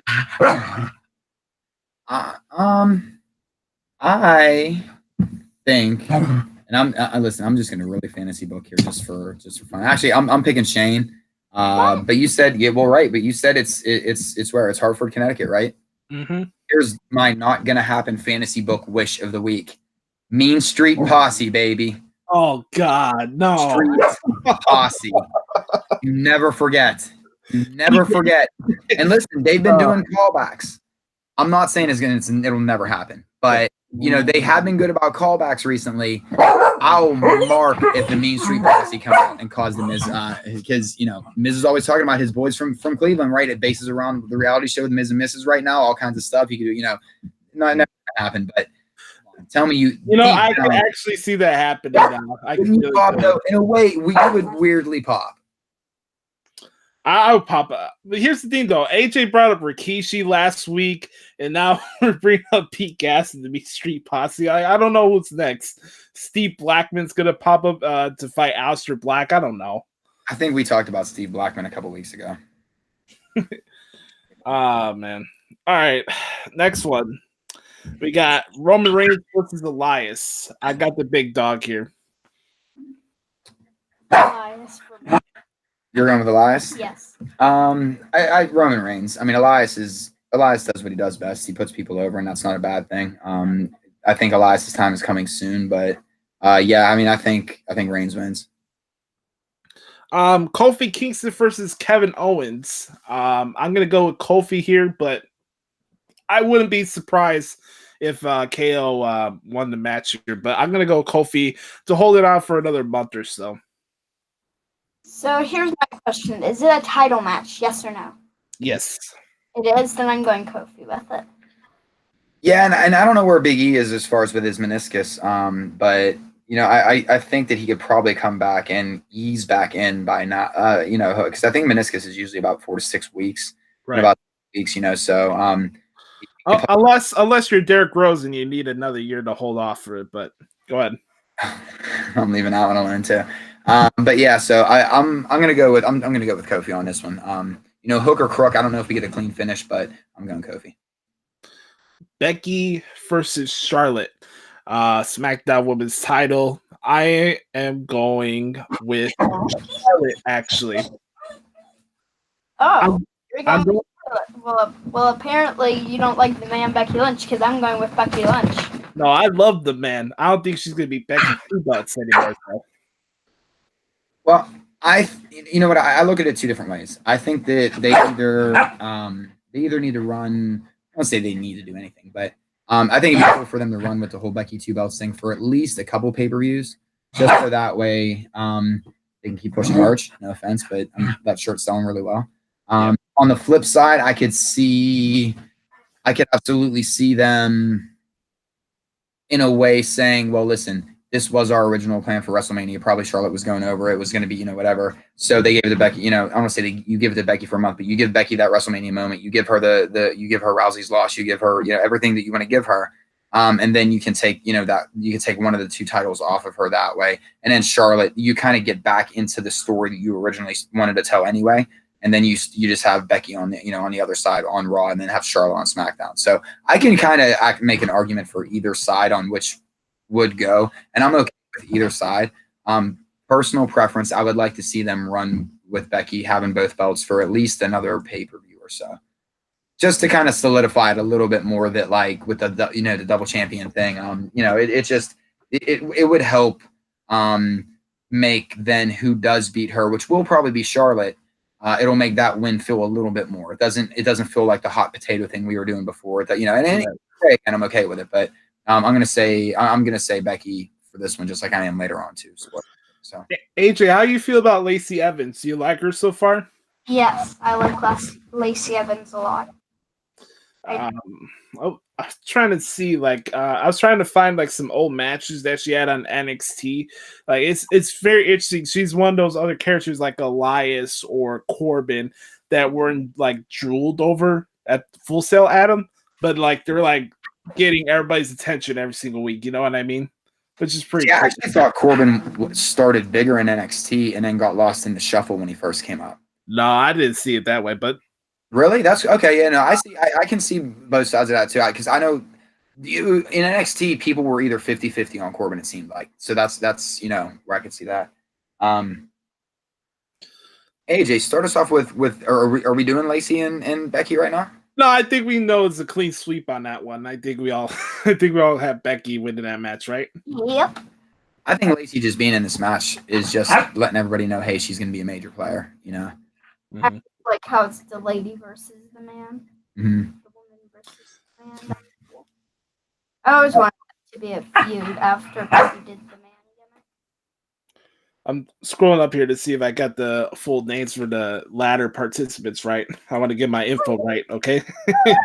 I think, and I'm just gonna really fantasy book here just for fun. Actually, I'm picking Shane. But you said right. But you said it's where? It's Hartford, Connecticut, right?
Mm-hmm.
Here's my not gonna happen fantasy book wish of the week: Mean Street Posse, baby.
Oh God, no!
Street Posse. You never forget. And listen, they've been doing callbacks. I'm not saying it'll never happen, but they have been good about callbacks recently. I'll mark if the Mean Street Posse come out and cause the Miz, because Miz is always talking about his boys from Cleveland, right? It bases around the reality show with Miz and Mrs. right now, all kinds of stuff. He could do, not never happen, but tell me
I can actually see that happening now. I can really
pop, though, in a way, you would weirdly pop.
I would pop up. But here's the thing, though. AJ brought up Rikishi last week, and now we're bringing up Pete Gas and the Mean Street Posse. I don't know what's next. Steve Blackman's going to pop up to fight Aleister Black. I don't know.
I think we talked about Steve Blackman a couple weeks ago.
Man. All right. Next one. We got Roman Reigns versus Elias. I got the big dog here.
Elias for me.
You're going with Elias?
Yes.
I Roman Reigns. I mean, Elias does what he does best. He puts people over, and that's not a bad thing. I think Elias's time is coming soon, but I think Reigns wins.
Kofi Kingston versus Kevin Owens. I'm gonna go with Kofi here, but I wouldn't be surprised if KO won the match here. But I'm gonna go Kofi to hold it on for another month or so.
So here's my question. Is it a title match, yes or no?
Yes.
It is, then I'm going Kofi with it.
Yeah, and I don't know where Big E is as far as with his meniscus, but I think that he could probably come back and ease back in by not, because I think meniscus is usually about 4 to 6 weeks,
right?
About weeks, so.
Unless you're Derrick Rose and you need another year to hold off for it, but go ahead.
I'm leaving that one alone too. But yeah, so I'm gonna go with Kofi on this one. hook or crook. I don't know if we get a clean finish, but I'm going Kofi.
Becky versus Charlotte. SmackDown Women's title. I am going with Charlotte, actually.
Oh, you're
I'm
going with Charlotte. Well, apparently you don't like the man Becky Lynch because I'm going with Becky Lynch.
No, I love the man. I don't think she's going to be Becky two belts anymore. Though.
Well, you know what? I look at it two different ways. I think that they either need to run. I don't say they need to do anything, but I think it'd be cool for them to run with the whole Becky two belts thing for at least a couple pay-per-views, just so that way they can keep pushing Arch. No offense, but that shirt's selling really well. On the flip side, I could absolutely see them in a way saying, well, listen, this was our original plan for WrestleMania. Probably Charlotte was going over. It was going to be, whatever. So they gave it to Becky. I don't want to say you give it to Becky for a month, but you give Becky that WrestleMania moment. You give her you give her Rousey's loss. You give her, everything that you want to give her. And then you can take, that you can take one of the two titles off of her that way. And then Charlotte, you kind of get back into the story that you originally wanted to tell anyway. And then you just have Becky on the, on the other side on Raw, and then have Charlotte on SmackDown. So I can kind of make an argument for either side on which would go, and I'm okay with either side. Personal preference, I would like to see them run with Becky having both belts for at least another pay-per-view or so, just to kind of solidify it a little bit more. That like with the the double champion thing, it would help make then who does beat her, which will probably be Charlotte. It'll make that win feel a little bit more. It doesn't feel like the hot potato thing we were doing before. That and I'm okay with it, but I'm gonna say Becky for this one, just like I am later on too. So
AJ, how do you feel about Lacey Evans? Do you like her so far?
Yes, I like Lacey Evans a lot.
I was trying to see, I was trying to find some old matches that she had on NXT. It's very interesting. She's one of those other characters like Elias or Corbin that weren't drooled over at Full Sail Adam, but they're getting everybody's attention every single week. You know what I mean? Which is pretty.
Yeah, I actually thought Corbin started bigger in NXT and then got lost in the shuffle when he first came up.
No, I didn't see it that way, but.
Really? That's okay. Yeah, no, I can see both sides of that too. Because I know in NXT people were either 50-50 on Corbin, it seemed like. So that's where I could see that. AJ, start us off with are we doing Lacey and Becky right now?
No, I think we know it's a clean sweep on that one. I think we all have Becky winning that match, right?
Yep.
I think Lacey just being in this match is just letting everybody know, hey, she's going to be a major player.
Mm-hmm.
Like how it's the lady versus the man.
Mm-hmm.
The woman versus the man. I always wanted it to be a feud after Becky did the man gimmick.
I'm scrolling up here to see if I got the full names for the latter participants right. I want to get my info right, okay?
Yeah,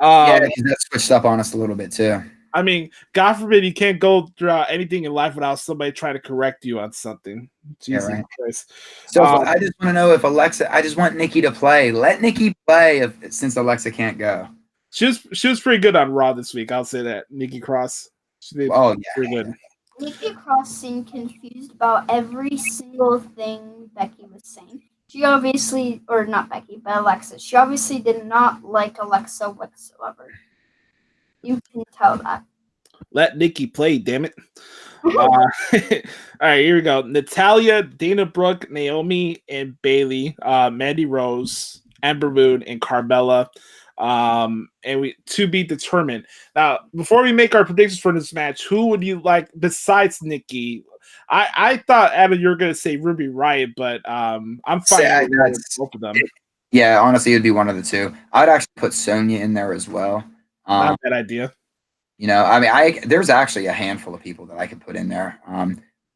that switched up on us a little bit too.
I mean, God forbid you can't go throughout anything in life without somebody trying to correct you on something. Jesus Christ.
So I just want to know if I just want Nikki to play. Let Nikki play since Alexa can't go.
She was pretty good on Raw this week. I'll say that. Nikki Cross. She did pretty good.
Nikki Cross seemed confused about every single thing Becky was saying. She obviously, or not Becky, but Alexa. She obviously did not like Alexa whatsoever. You can tell that.
Let Nikki play, damn it. All right, here we go. Natalya, Dana Brooke, Naomi, and Bailey, Mandy Rose, Ember Moon, and Carmella. And we to be determined. Now, before we make our predictions for this match, who would you like besides Nikki? I thought, Adam, you were going to say Ruby Riott, but I'm fine with both of them.
Yeah, honestly, it would be one of the two. I'd actually put Sonya in there as well.
Not a bad idea.
There's actually a handful of people that I could put in there.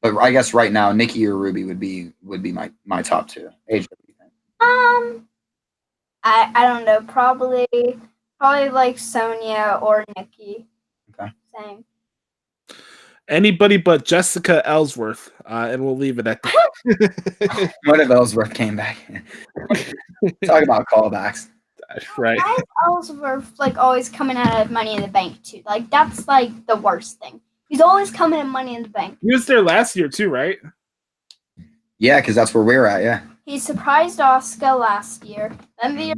But I guess right now, Nikki or Ruby would be my top two. AJ, what do you think?
I don't know. Probably like Sonya or Nikki.
Okay.
Same.
Anybody but Jessica Ellsworth, and we'll leave it at that.
What if Ellsworth came back? Talk about callbacks.
Right.
Why is Ellsworth always coming out of Money in the Bank too? That's the worst thing. He's always coming in Money in the Bank.
He was there last year too, right?
Yeah, because that's where we're at. Yeah.
he surprised Asuka last year. Then the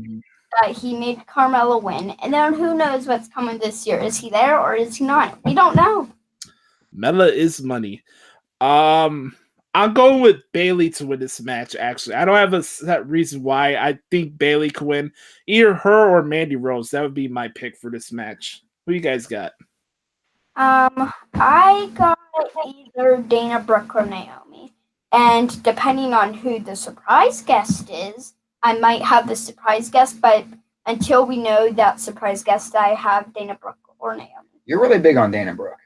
he made Carmella win, and then who knows what's coming this year? Is he there or is he not? We don't know.
Mela is money. I'm going with Bailey to win this match. Actually, I don't have a set reason why. I think Bailey could win. Either her or Mandy Rose. That would be my pick for this match. Who you guys got?
I got either Dana Brooke or Naomi, and depending on who the surprise guest is, I might have the surprise guest. But until we know that surprise guest, I have Dana Brooke or Naomi.
You're really big on Dana Brooke.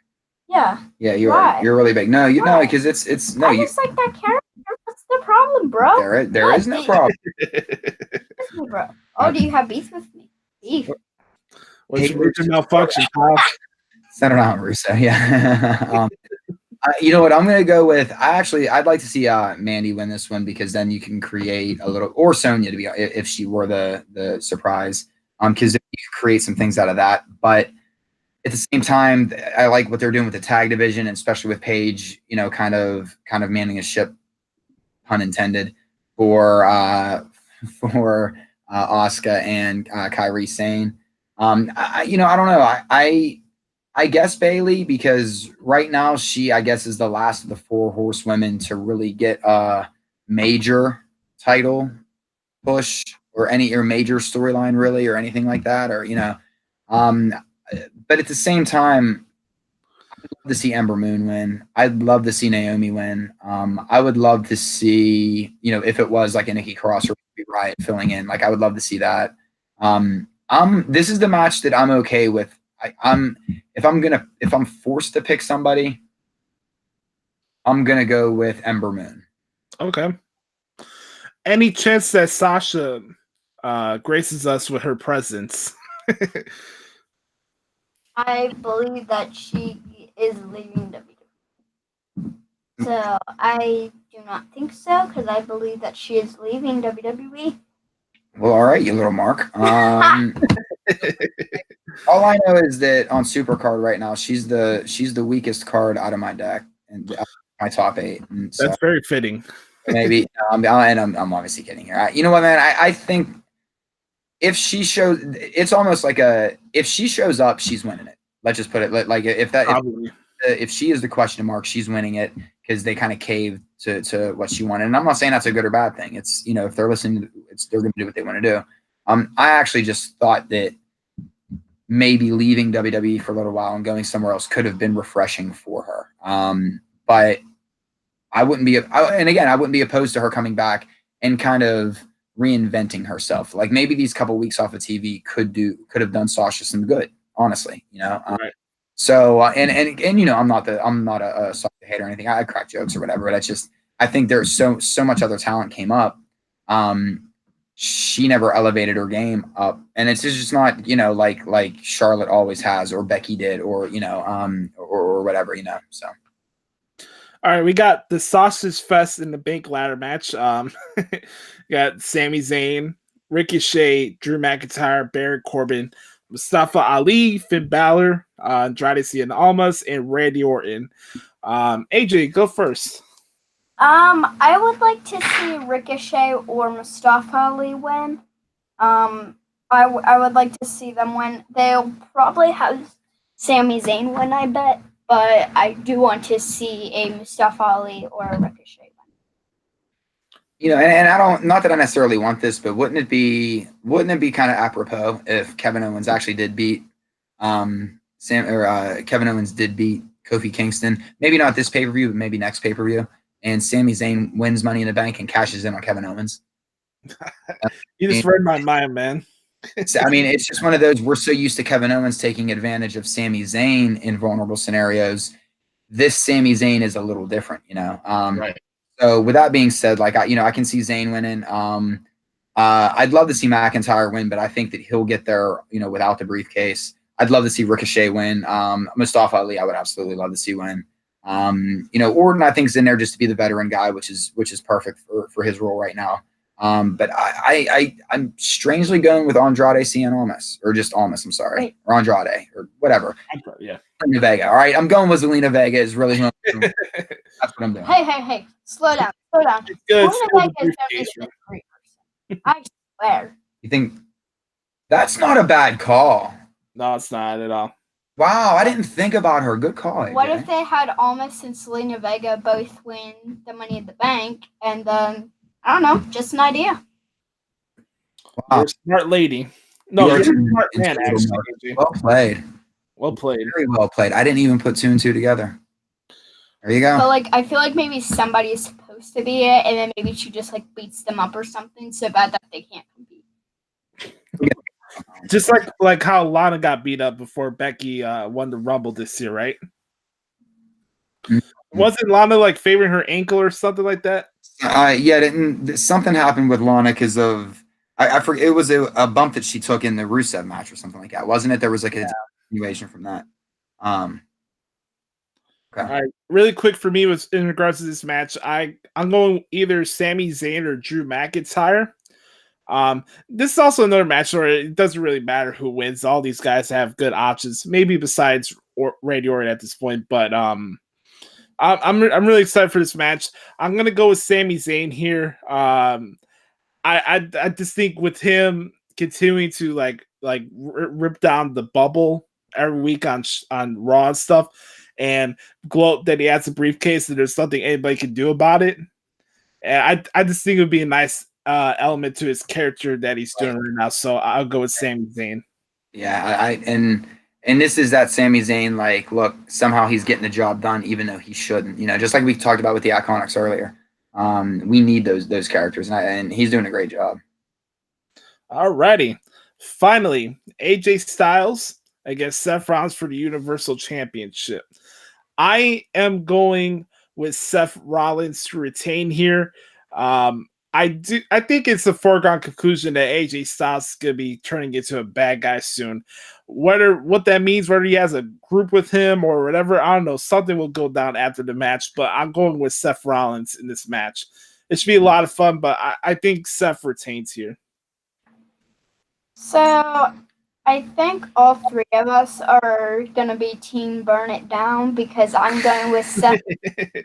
Yeah.
Yeah, you
Why?
are. You're really big. No, you know,
Why?
because it's no.
I
You
just like that character. What's the problem, bro?
there is no problem.
Bro. Oh, do you have beef with me? Beef.
What's your major malfunction, pal?
Send it out, Russo. Yeah. You know what? I'm gonna go with. I'd like to see Mandy win this one because then you can create a little, or Sonya to be if she were the surprise. Because you can create some things out of that. But at the same time, I like what they're doing with the tag division, and especially with Paige. You know, kind of manning a ship, pun intended, for Asuka and Kairi Sane. I don't know. I guess Bailey, because right now she, I guess, is the last of the 4 horsewomen to really get a major title push or major storyline really or anything like that, or but at the same time, I'd love to see Ember Moon win. I'd love to see Naomi win. I would love to see, if it was like a Nikki Cross or Riot filling in, like I would love to see that. This is the match that I'm okay with. If I'm forced to pick somebody, I'm gonna go with Ember Moon.
Okay. Any chance that Sasha graces us with her presence?
I believe that she is leaving WWE. So I do not think so because I believe that she is leaving WWE.
Well, all right, you little Mark. All I know is that on Supercard right now, she's the weakest card out of my deck and my top 8. And so
that's very fitting.
maybe I'm obviously kidding here. You know what, man? I think if she shows, it's almost like if she shows up, she's winning it. Let's just put it like if she is the question mark, she's winning it because they kind of caved to what she wanted. And I'm not saying that's a good or bad thing. It's if they're listening, they're going to do what they want to do. I actually just thought that maybe leaving WWE for a little while and going somewhere else could have been refreshing for her. But I wouldn't be, I wouldn't be opposed to her coming back and kind of reinventing herself. Like maybe these couple weeks off of TV could have done Sasha some good, honestly, Right. So, and I'm not a Sasha hater or anything. I crack jokes or whatever, but I think there's so much other talent came up. She never elevated her game up, and it's just not, like Charlotte always has, or Becky did, or or whatever, So,
all right, we got the Sausage Fest in the Bank Ladder match. Got Sami Zayn, Ricochet, Drew McIntyre, Baron Corbin, Mustafa Ali, Finn Balor, Andrade Cien Almas, and Randy Orton. AJ, go first.
I would like to see Ricochet or Mustafa Ali win. I would like to see them win. They'll probably have Sami Zayn win, I bet. But I do want to see a Mustafa Ali or a Ricochet win.
And I don't, not that I necessarily want this, but wouldn't it be kind of apropos if Kevin Owens actually did beat Kevin Owens did beat Kofi Kingston? Maybe not this pay-per-view, but maybe next pay-per-view. And Sami Zayn wins Money in the Bank and cashes in on Kevin Owens.
You just read my mind, man.
It's just one of those, we're so used to Kevin Owens taking advantage of Sami Zayn in vulnerable scenarios. This Sami Zayn is a little different, Right. So with that being said, like, I can see Zayn winning. I'd love to see McIntyre win, but I think that he'll get there, without the briefcase. I'd love to see Ricochet win. Mustafa Ali, I would absolutely love to see win. Orton, I think, is in there just to be the veteran guy, which is perfect for his role right now. But I'm strangely going with Andrade Cien Almas, or just Almas. I'm sorry,
Wait.
or Andrade, or whatever.
Yeah.
Zelina Vega. All right, I'm going with Zelina Vega. Is really who I'm doing. That's what I'm doing.
Hey, slow down.
It's good.
Zelina Vega is going to be the 3%. I swear.
You think that's not a bad call?
No, it's not at all.
Wow, I didn't think about her. Good call. AJ.
What if they had Almas and Zelina Vega both win the Money in the Bank, and then I don't know, just an idea.
Wow.
You're a smart lady. No, you're a smart man, actually. AJ.
Well played.
Well played.
Very well played. I didn't even put 2 and 2 together. There you go.
But like, I feel like maybe somebody is supposed to be it, and then maybe she just like beats them up or something so bad that they can't compete.
Just like how Lana got beat up before Becky won the Rumble this year, right?
Mm-hmm.
Wasn't Lana like favoring her ankle or something like that?
Yeah, something happened with Lana because of I forget. It was a bump that she took in the Rusev match or something like that, wasn't it? There was like a continuation from that. Okay.
All right, really quick for me was in regards to this match. I'm going either Sami Zayn or Drew McIntyre. This is also another match where it doesn't really matter who wins. All these guys have good options, maybe besides Randy Orton at this point. But I'm really excited for this match. I'm gonna go with Sami Zayn here. I just think with him continuing to like rip down the bubble every week on Raw and stuff, and gloat that he has a briefcase and there's nothing anybody can do about it. And I just think it would be a nice element to his character that he's doing right now. So I'll go with Sami Zayn.
Yeah, and this is that Sami Zayn, like, look, somehow he's getting the job done even though he shouldn't. You know, just like we talked about with the Iconics earlier. We need those characters, and he's doing a great job.
Alrighty. Finally, AJ Styles against Seth Rollins for the Universal Championship. I am going with Seth Rollins to retain here. I think it's a foregone conclusion that AJ Styles is going to be turning into a bad guy soon. What that means, whether he has a group with him or whatever, I don't know. Something will go down after the match, but I'm going with Seth Rollins in this match. It should be a lot of fun, but I think Seth retains here.
So I think all three of us are going to be Team Burn It Down because I'm going with Seth. I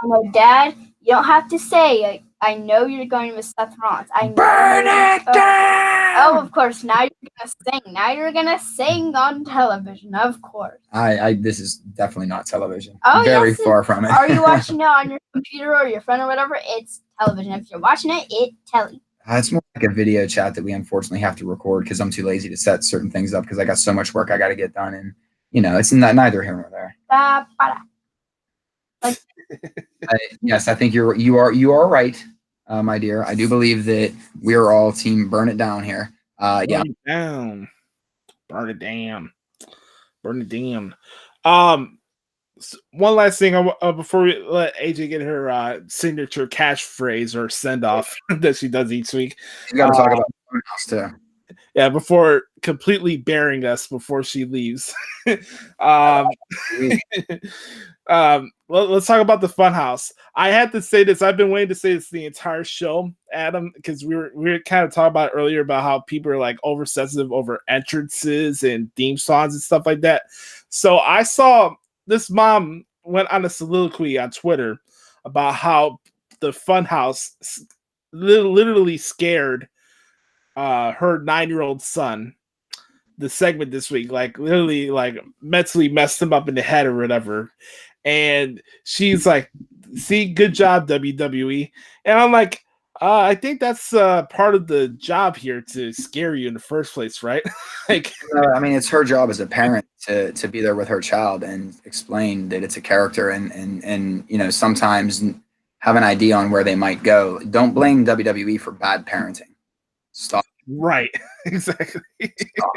know, Dad, you don't have to say. I know you're going with Seth Rollins. I know.
Burn it down!
Oh, of course. Now you're going to sing. Now you're going to sing on television, of course.
This is definitely not television.
Oh,
Very
yes,
far from it.
Are you watching it on your computer or your phone or whatever? It's television. If you're watching it, it's telly.
It's more like a video chat that we unfortunately have to record because I'm too lazy to set certain things up because I got so much work I got to get done, and it's neither here nor there. Yes, I think you are right, my dear. I do believe that we are all Team Burn It Down here.
Burn it down. Burn it down. Burn it down. One last thing before we let AJ get her signature catchphrase or send off that she does each week.
You got to talk about Fun House too.
Yeah, before completely burying us before she leaves. Let's talk about the Fun House. I had to say this. I've been waiting to say this the entire show, Adam, because we were kind of talking about earlier about how people are like oversensitive over entrances and theme songs and stuff like that. So I saw this mom went on a soliloquy on Twitter about how the Fun House literally scared her 9-year-old son. The segment this week, like literally, like mentally messed him up in the head or whatever. And she's like, "See, good job, WWE." And I'm like, I think that's part of the job here to scare you in the first place, right? Like,
I mean, it's her job as a parent to be there with her child and explain that it's a character and sometimes have an idea on where they might go. Don't blame WWE for bad parenting. Stop.
Right. Exactly.
Stop.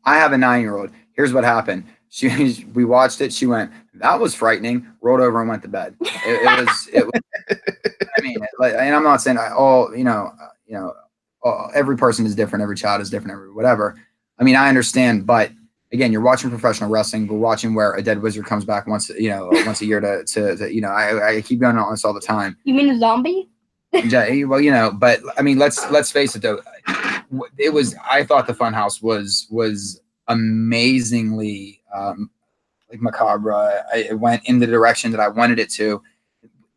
I have a 9-year-old. Here's what happened. We watched it. She went, "That was frightening." Rolled over and went to bed. It was. I mean, and I'm not saying every person is different. Every child is different. Every whatever. I mean, I understand, but again, you're watching professional wrestling. We're watching where a dead wizard comes back once a year to I keep going on this all the time.
You mean a zombie?
Well, you know, but I mean, let's face it though. It was. I thought the Funhouse was amazingly like macabre. It went in the direction that I wanted it to.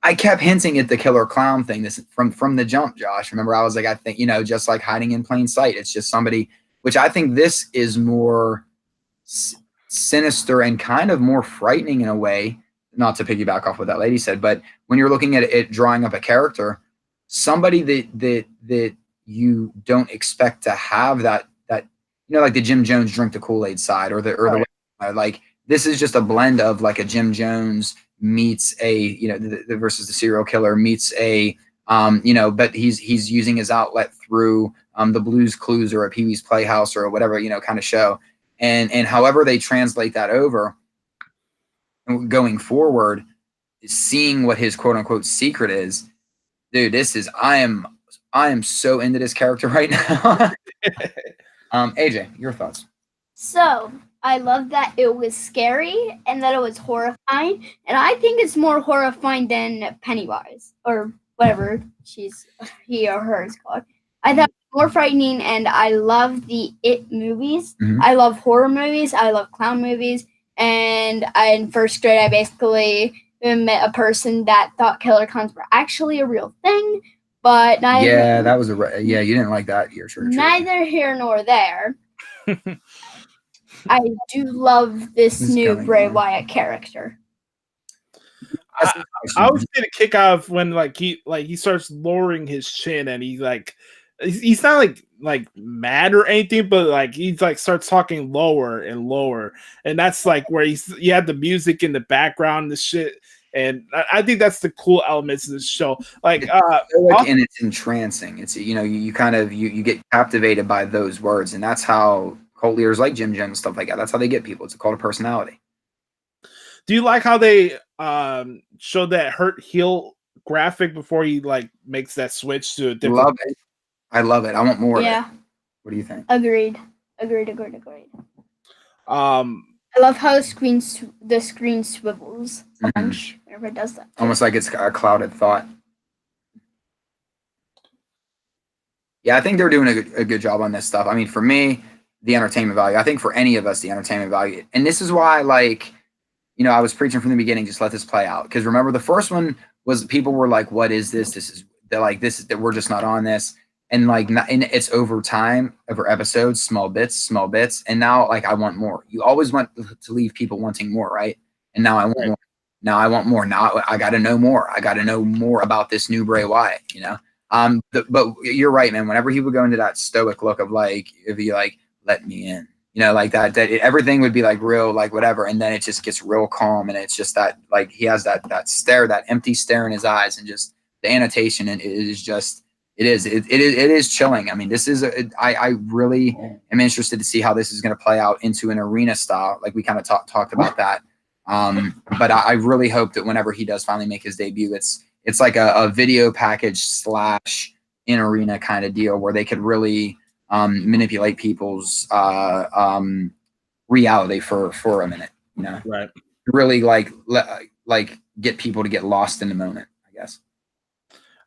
I kept hinting at the killer clown thing this from the jump, Josh. Remember, I was like, I think, you know, just like hiding in plain sight. It's just somebody, which I think this is more sinister and kind of more frightening in a way. Not to piggyback off what that lady said, but when you're looking at it drawing up a character, somebody that you don't expect to have that you know, like the Jim Jones drink the Kool-Aid side, or the like this is just a blend of like a Jim Jones meets a, you know, the versus the serial killer meets a you know, but he's using his outlet through the Blues Clues or a Pee-wee's Playhouse or whatever, you know, kind of show, and however they translate that over going forward, seeing what his quote unquote secret is, dude, this is I am so into this character right now. AJ, your thoughts?
So I love that it was scary and that it was horrifying, and I think it's more horrifying than Pennywise or whatever he or her is called. I thought it was more frightening, and I love the It movies.
Mhm.
I love horror movies. I love clown movies. And in first grade, I basically met a person that thought killer clowns were actually a real thing. But
Yeah, that was you didn't like that year, sure.
Neither here nor there. I do love this new Bray Wyatt character.
I was getting a kick out of when he starts lowering his chin, and he's not like mad or anything, but like he's like starts talking lower and lower, and that's like where you had the music in the background, this shit. And I think that's the cool elements of this show. And
it's entrancing. It's, you know, you kind of you get captivated by those words, and that's how cult leaders like Jim Jones and stuff like that. That's how they get people. It's a cult of personality.
Do you like how they show that hurt heel graphic before he like makes that switch to a different?
Love it. I love it. I want more.
Yeah.
Of it. What do you think?
Agreed. I love how the screen swivels a bunch whenever it does that.
Almost like it's a clouded thought. Yeah, I think they're doing a good job on this stuff. I mean, for me, the entertainment value. I think for any of us, the entertainment value. And this is why, like, you know, I was preaching from the beginning, just let this play out. Because remember, the first one was people were like, what is this? That we're just not on this. And like, and it's over time, over episodes, small bits. And now, like, I want more. You always want to leave people wanting more, right? And now I want more. Now I want more. Now I got to know more. I got to know more about this new Bray Wyatt, you know? But you're right, man. Whenever he would go into that stoic look of like, if he like, let me in, you know, like everything would be like real, like whatever. And then it just gets real calm. And it's just that, like, he has that stare, that empty stare in his eyes, and just the annotation. And it is just, it is chilling. I mean, this is, I really am interested to see how this is going to play out into an arena style. Like we kind of talked about that. But I really hope that whenever he does finally make his debut, it's like a video package / in arena kind of deal where they could really manipulate people's reality for a minute, you know,
right?
Really like get people to get lost in the moment, I guess.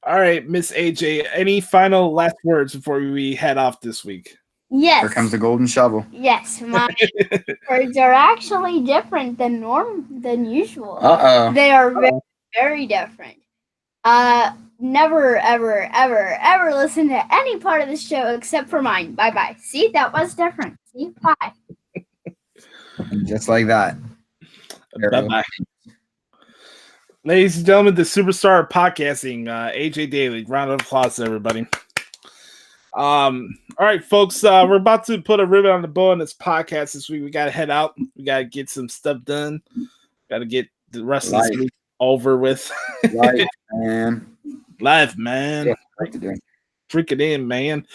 All right, Miss AJ, any final last words before we head off this week?
Yes.
Here comes the golden shovel.
Yes, my words are actually different than usual. They are very, very different. Never, ever, ever, ever listen to any part of the show except for mine. Bye-bye. See, that was different. See, bye.
And just like that.
Bye-bye. Ladies and gentlemen, the superstar of podcasting, AJ Daley. Round of applause to everybody. All right, folks, we're about to put a ribbon on the bow on this podcast this week. We got to head out. We got to get some stuff done. Got to get the rest of this week over with. Life, man.
Yeah,
freak it in, man.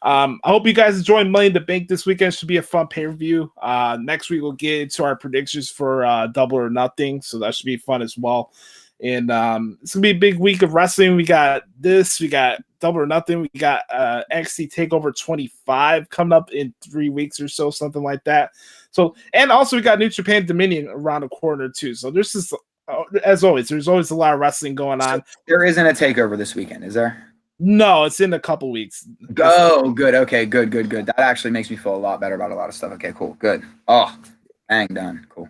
I hope you guys enjoyed Money in the Bank this weekend. Should be a fun pay-per-view. Next week we'll get into our predictions for Double or Nothing, so that should be fun as well. And it's gonna be a big week of wrestling. We got Double or Nothing. We got NXT Takeover 25 coming up in 3 weeks or so, something like that. So, and also we got New Japan Dominion around the corner too. So there's just, as always, there's always a lot of wrestling going on.
There isn't a takeover this weekend, is there?
No, it's in a couple weeks.
Oh, good. Okay, good. That actually makes me feel a lot better about a lot of stuff. Okay, cool. Good. Oh, bang, done. Cool.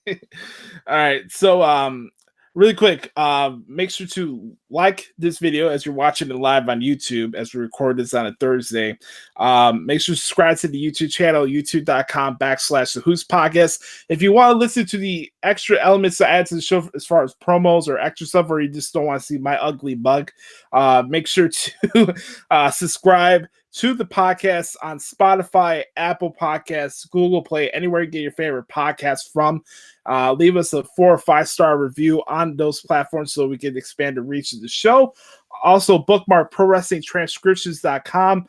All right. So really quick, make sure to like this video as you're watching it live on YouTube as we record this on a Thursday. Make sure to subscribe to the YouTube channel, youtube.com/the Hoots Podcast. If you want to listen to the extra elements to add to the show as far as promos or extra stuff, or you just don't want to see my ugly mug, make sure to subscribe to the podcast on Spotify, Apple Podcasts, Google Play, anywhere you get your favorite podcast from. Leave us a 4 or 5 star review on those platforms so we can expand the reach of the show. Also, bookmark ProWrestlingTranscriptions.com.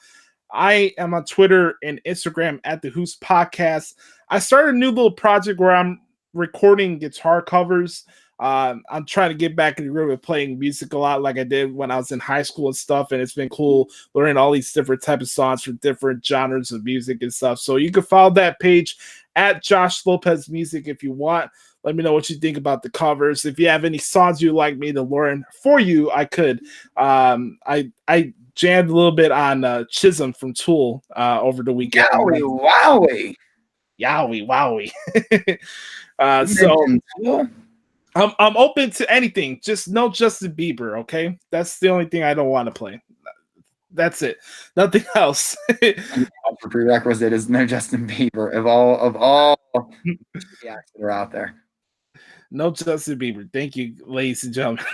I am on Twitter and Instagram at the Hoots Podcast. I started a new little project where I'm recording guitar covers. I'm trying to get back in the room of playing music a lot like I did when I was in high school and stuff, and it's been cool learning all these different types of songs from different genres of music and stuff. So you can follow that page at Josh Lopez Music if you want. Let me know what you think about the covers. If you have any songs you'd like me to learn for you, I could. I jammed a little bit on Chisholm from Tool over the weekend.
Yowie,
wowie. So I'm open to anything. Just no Justin Bieber, okay? That's the only thing I don't want to play. That's it. Nothing else.
For prerequisite is no Justin Bieber of all the acts that are out there.
No Justin Bieber. Thank you, ladies and gentlemen.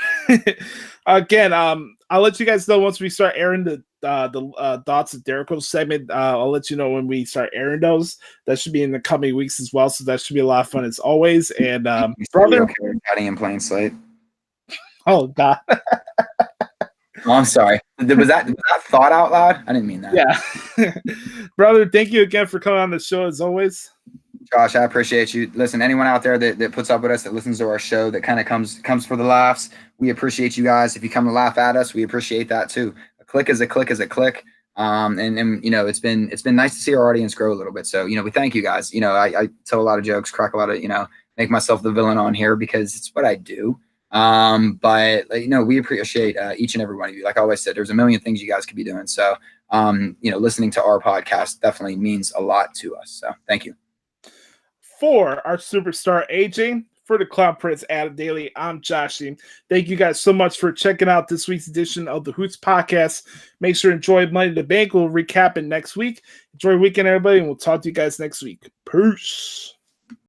Again, I'll let you guys know once we start airing the Thoughts of Jericho segment. I'll let you know when we start airing those. That should be in the coming weeks as well. So that should be a lot of fun as always. And brother,
hiding in plain sight.
Oh God.
Oh, I'm sorry. Was that thought out loud? I didn't mean that.
Yeah. Brother, thank you again for coming on the show as always.
Josh, I appreciate you. Listen, anyone out there that puts up with us, that listens to our show, that kind of comes for the laughs, we appreciate you guys. If you come to laugh at us, we appreciate that too. A click is a click is a click. And you know, it's been nice to see our audience grow a little bit. So, you know, we thank you guys. You know, I tell a lot of jokes, crack a lot of, you know, make myself the villain on here because it's what I do. But you know, we appreciate each and every one of you. Like I always said, there's a million things you guys could be doing. So, you know, listening to our podcast definitely means a lot to us. So thank you.
For our superstar AJ, for the Clown Prince Adam Daley, I'm Joshie. Thank you guys so much for checking out this week's edition of the Hoots Podcast. Make sure to enjoy Money in the Bank. We'll recap it next week. Enjoy your weekend, everybody, and we'll talk to you guys next week. Peace.